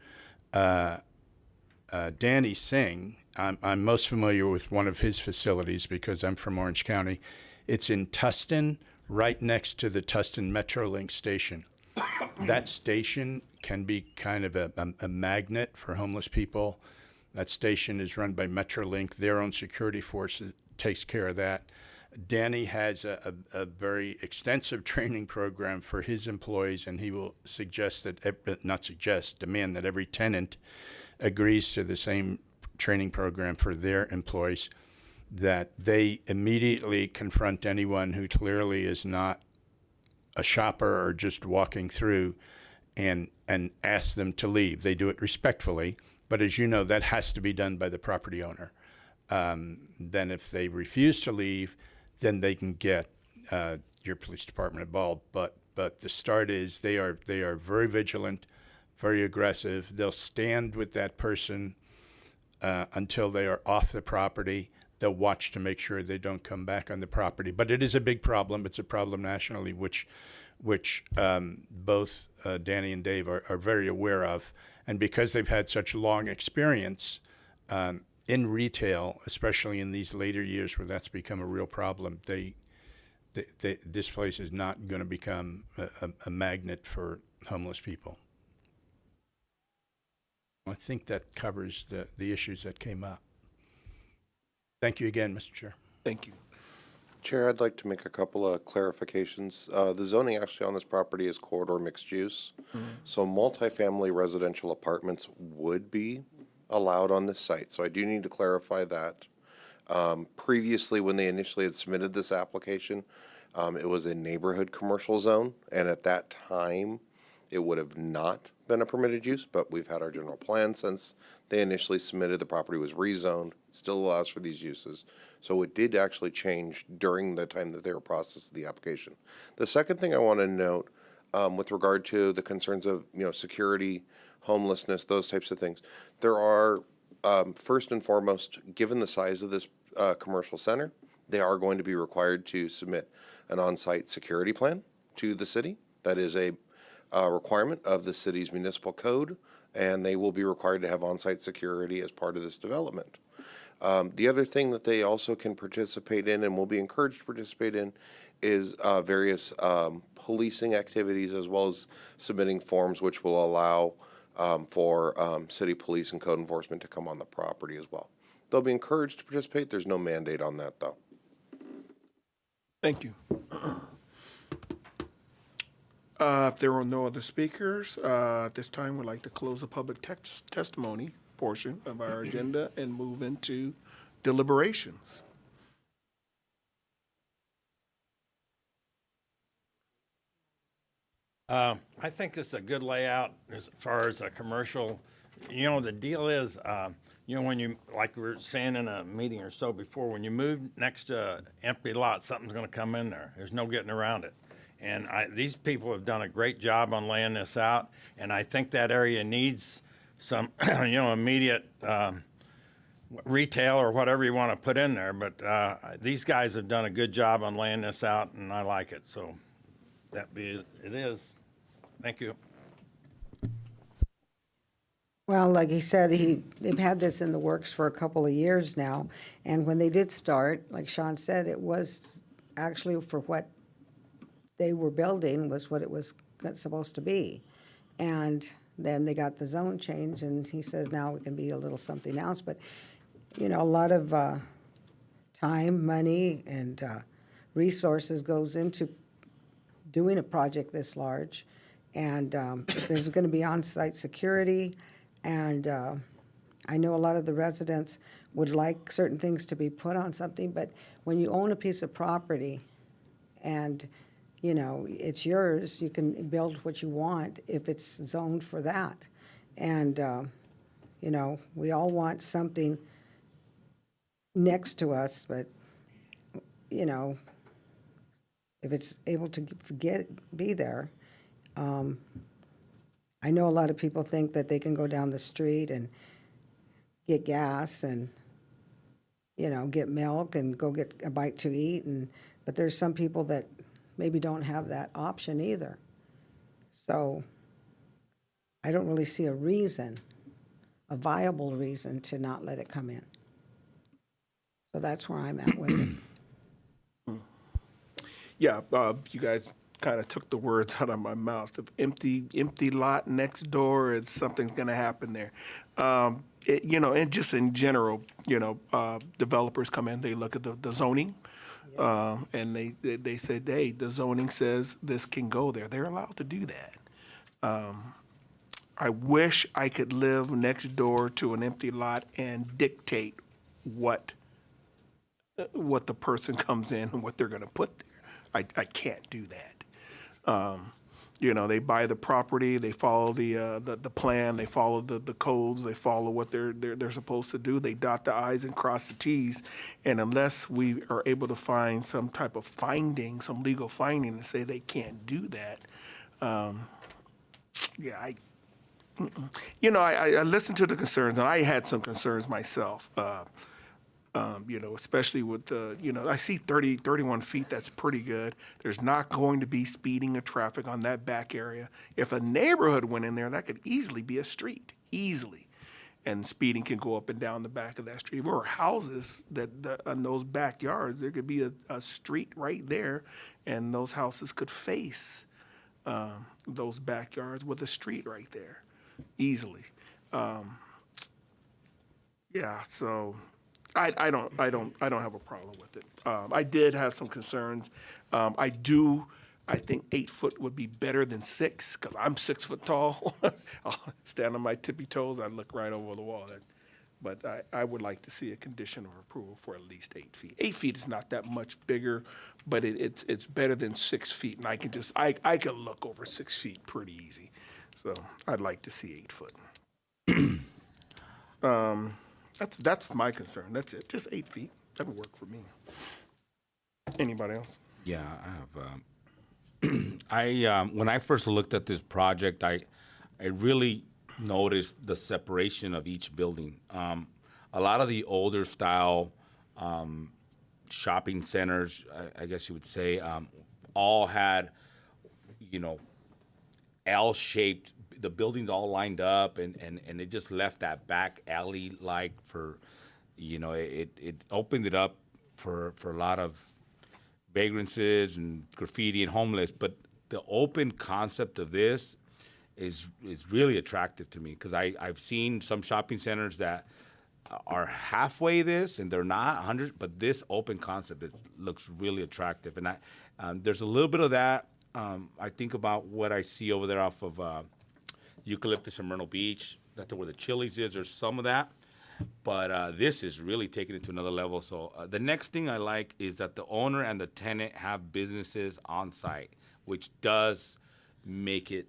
[SPEAKER 12] Danny Singh, I'm most familiar with one of his facilities because I'm from Orange County. It's in Tustin, right next to the Tustin Metrolink station. That station can be kind of a magnet for homeless people. That station is run by Metrolink. Their own security force takes care of that. Danny has a very extensive training program for his employees, and he will demand that every tenant agrees to the same training program for their employees, that they immediately confront anyone who clearly is not a shopper or just walking through and ask them to leave. They do it respectfully, but as you know, that has to be done by the property owner. Then if they refuse to leave, then they can get your police department involved. But the start is they are very vigilant, very aggressive. They'll stand with that person until they are off the property. They'll watch to make sure they don't come back on the property. But it is a big problem. It's a problem nationally, which both Danny and Dave are very aware of. And because they've had such long experience in retail, especially in these later years where that's become a real problem, this place is not going to become a magnet for homeless people. I think that covers the issues that came up. Thank you again, Mr. Chair.
[SPEAKER 1] Thank you.
[SPEAKER 10] Chair, I'd like to make a couple of clarifications. The zoning actually on this property is corridor mixed use. So multifamily residential apartments would be allowed on this site. So I do need to clarify that. Previously, when they initially had submitted this application, it was a neighborhood commercial zone. And at that time, it would have not been a permitted use, but we've had our general plan since they initially submitted. The property was rezoned, still allows for these uses. So it did actually change during the time that they were processing the application. The second thing I want to note with regard to the concerns of security, homelessness, those types of things, there are first and foremost, given the size of this commercial center, they are going to be required to submit an on-site security plan to the city. That is a requirement of the city's municipal code, and they will be required to have on-site security as part of this development. The other thing that they also can participate in and will be encouraged to participate in is various policing activities, as well as submitting forms which will allow for city police and code enforcement to come on the property as well. They'll be encouraged to participate. There's no mandate on that, though.
[SPEAKER 1] Thank you. If there are no other speakers, at this time, we'd like to close the public testimony portion of our agenda and move into deliberations.
[SPEAKER 3] I think this is a good layout as far as a commercial. The deal is, when you, like we were saying in a meeting or so before, when you move next to an empty lot, something's going to come in there. There's no getting around it. And these people have done a great job on laying this out, and I think that area needs some, immediate retail or whatever you want to put in there. But these guys have done a good job on laying this out, and I like it. So it is. Thank you.
[SPEAKER 7] Well, like he said, they've had this in the works for a couple of years now. And when they did start, like Sean said, it was actually for what they were building was what it was supposed to be. And then they got the zone change, and he says now it can be a little something else. But, a lot of time, money, and resources goes into doing a project this large. And if there's going to be on-site security, and I know a lot of the residents would like certain things to be put on something, but when you own a piece of property and it's yours, you can build what you want if it's zoned for that. And, you know, we all want something next to us, but, you know, if it's able to be there. I know a lot of people think that they can go down the street and get gas and, you know, get milk and go get a bite to eat, but there's some people that maybe don't have that option either. So I don't really see a viable reason to not let it come in. So that's where I'm at with it.
[SPEAKER 1] Yeah, you guys kind of took the words out of my mouth. The empty lot next door, it's something's going to happen there. You know, and just in general, you know, developers come in, they look at the zoning, and they say, hey, the zoning says this can go there. They're allowed to do that. I wish I could live next door to an empty lot and dictate what the person comes in and what they're going to put there. I can't do that. You know, they buy the property, they follow the plan, they follow the codes, they follow what they're supposed to do. They dot the I's and cross the T's. And unless we are able to find some type of finding, some legal finding to say they can't do that, yeah, you know, I listened to the concerns, and I had some concerns myself. You know, especially with you know, I see 31 feet, that's pretty good. There's not going to be speeding of traffic on that back area. If a neighborhood went in there, that could easily be a street, easily. And speeding can go up and down the back of that street. If there were houses on those backyards, there could be a street right there, and those houses could face those backyards with a street right there, easily. Yeah, so I don't have a problem with it. I did have some concerns. I think 8 foot would be better than 6, because I'm 6 foot tall. I'll stand on my tippy toes, I'd look right over the wall. But I would like to see a condition of approval for at least 8 feet. 8 feet is not that much bigger, but it's better than 6 feet, and I can look over 6 feet pretty easy. So I'd like to see 8 foot. That's my concern. That's it. Just 8 feet. That'll work for me. Anybody else?
[SPEAKER 5] Yeah, I have. When I first looked at this project, I really noticed the separation of each building. A lot of the older style shopping centers, I guess you would say, all had, you know, L-shaped. The buildings all lined up, and it just left that back alley like for, you know, it opened it up for a lot of vagrancies and graffiti and homeless. But the open concept of this is really attractive to me, because I've seen some shopping centers that are halfway this and they're not 100, but this open concept, it looks really attractive. And there's a little bit of that. I think about what I see over there off of Eucalyptus and Moreno Beach, that's where the Chili's is. There's some of that, but this is really taking it to another level. So the next thing I like is that the owner and the tenant have businesses on site, which does make it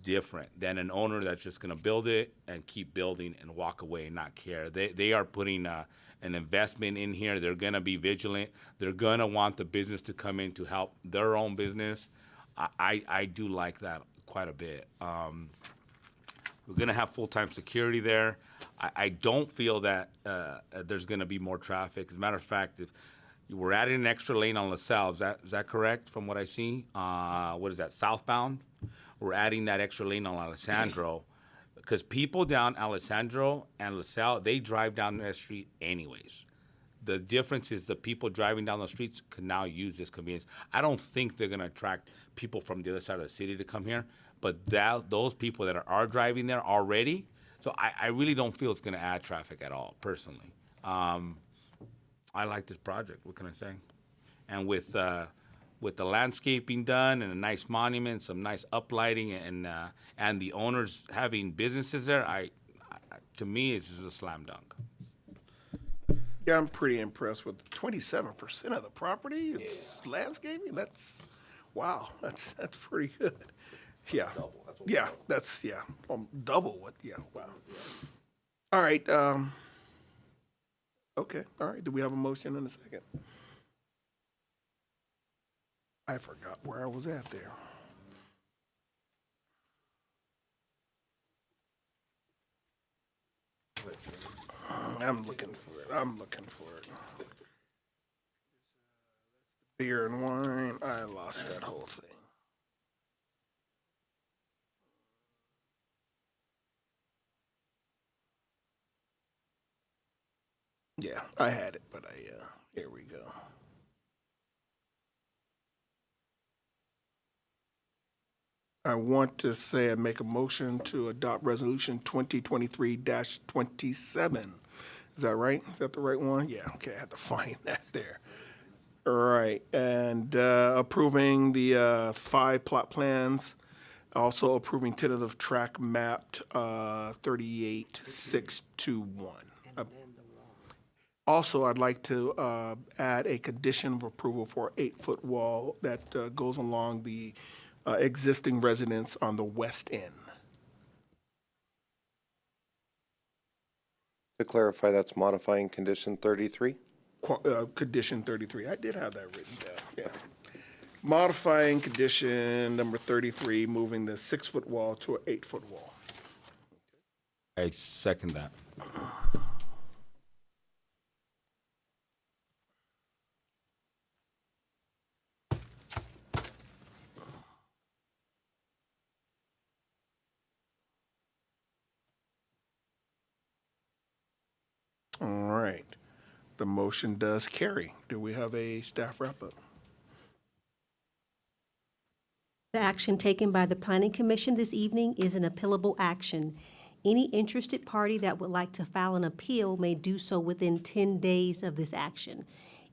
[SPEAKER 5] different than an owner that's just going to build it and keep building and walk away and not care. They are putting an investment in here. They're going to be vigilant. They're going to want the business to come in to help their own business. I do like that quite a bit. We're going to have full-time security there. I don't feel that there's going to be more traffic. As a matter of fact, if we're adding an extra lane on LaSalle, is that correct from what I see? What is that, southbound? We're adding that extra lane on Alessandro, because people down Alessandro and LaSalle, they drive down that street anyways. The difference is the people driving down the streets can now use this convenience. I don't think they're going to attract people from the other side of the city to come here, but those people that are driving there already, so I really don't feel it's going to add traffic at all, personally. I like this project. What can I say? And with the landscaping done and a nice monument, some nice uplighting, and the owners having businesses there, to me, it's just a slam dunk.
[SPEAKER 1] Yeah, I'm pretty impressed with 27% of the property. It's landscaping. Wow. That's pretty good. Yeah. Yeah, that's, yeah, double what, yeah, wow. All right, okay, all right, do we have a motion in a second? I forgot where I was at there. I'm looking for it. Beer and wine, I lost that whole thing. Yeah, I had it, but here we go. I want to say I make a motion to adopt resolution 2023-27. Is that right? Is that the right one? Yeah, okay, I had to find that there. All right, and approving the 5 plot plans, also approving tentative track mapped 38621. Also, I'd like to add a condition of approval for 8-foot wall that goes along the existing residence on the west end.
[SPEAKER 10] To clarify, that's modifying condition 33?
[SPEAKER 1] Condition 33. I did have that written down, yeah. Modifying condition number 33, moving the 6-foot wall to an 8-foot wall.
[SPEAKER 5] I second that.
[SPEAKER 1] All right. The motion does carry. Do we have a staff wrap-up?
[SPEAKER 8] The action taken by the Planning Commission this evening is an appealable action. Any interested party that would like to file an appeal may do so within 10 days of this action.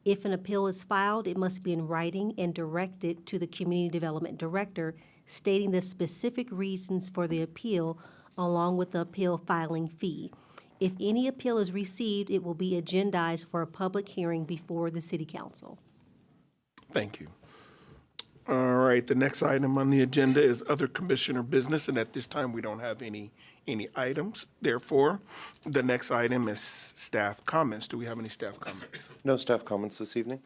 [SPEAKER 8] If an appeal is filed, it must be in writing and directed to the Community Development Director, stating the specific reasons for the appeal along with the appeal filing fee. If any appeal is received, it will be agendized for a public hearing before the City Council.
[SPEAKER 1] Thank you. All right, the next item on the agenda is other commissioner business, and at this time, we don't have any items. Therefore, the next item is staff comments. Do we have any staff comments?
[SPEAKER 10] No staff comments this evening.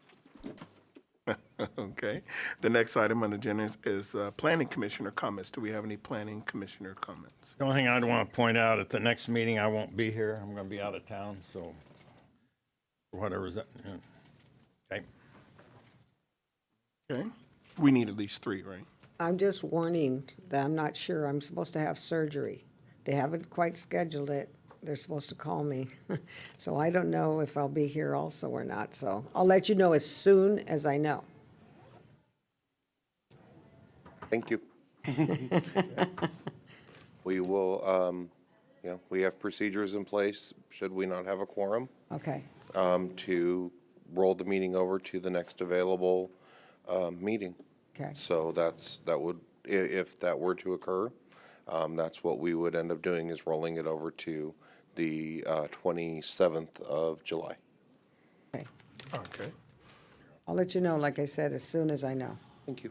[SPEAKER 1] Okay. The next item on the agenda is planning commissioner comments. Do we have any planning commissioner comments?
[SPEAKER 3] The only thing I'd want to point out, at the next meeting, I won't be here. I'm going to be out of town, so whatever's that. Yeah. Okay.
[SPEAKER 1] Okay. We need at least 3, right?
[SPEAKER 7] I'm just warning that I'm not sure. I'm supposed to have surgery. They haven't quite scheduled it. They're supposed to call me. So I don't know if I'll be here also or not. So I'll let you know as soon as I know.
[SPEAKER 10] Thank you. We will, we have procedures in place, should we not have a quorum,
[SPEAKER 7] Okay.
[SPEAKER 10] to roll the meeting over to the next available meeting.
[SPEAKER 7] Okay.
[SPEAKER 10] So that would, if that were to occur, that's what we would end up doing, is rolling it over to the 27th of July.
[SPEAKER 7] Okay.
[SPEAKER 1] Okay.
[SPEAKER 7] I'll let you know, like I said, as soon as I know.
[SPEAKER 10] Thank you.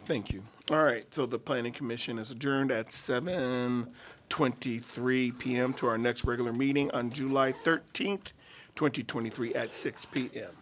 [SPEAKER 1] Thank you. All right, so the planning commission is adjourned at 7:23 p.m. to our next regular meeting on July 13th, 2023 at 6 p.m.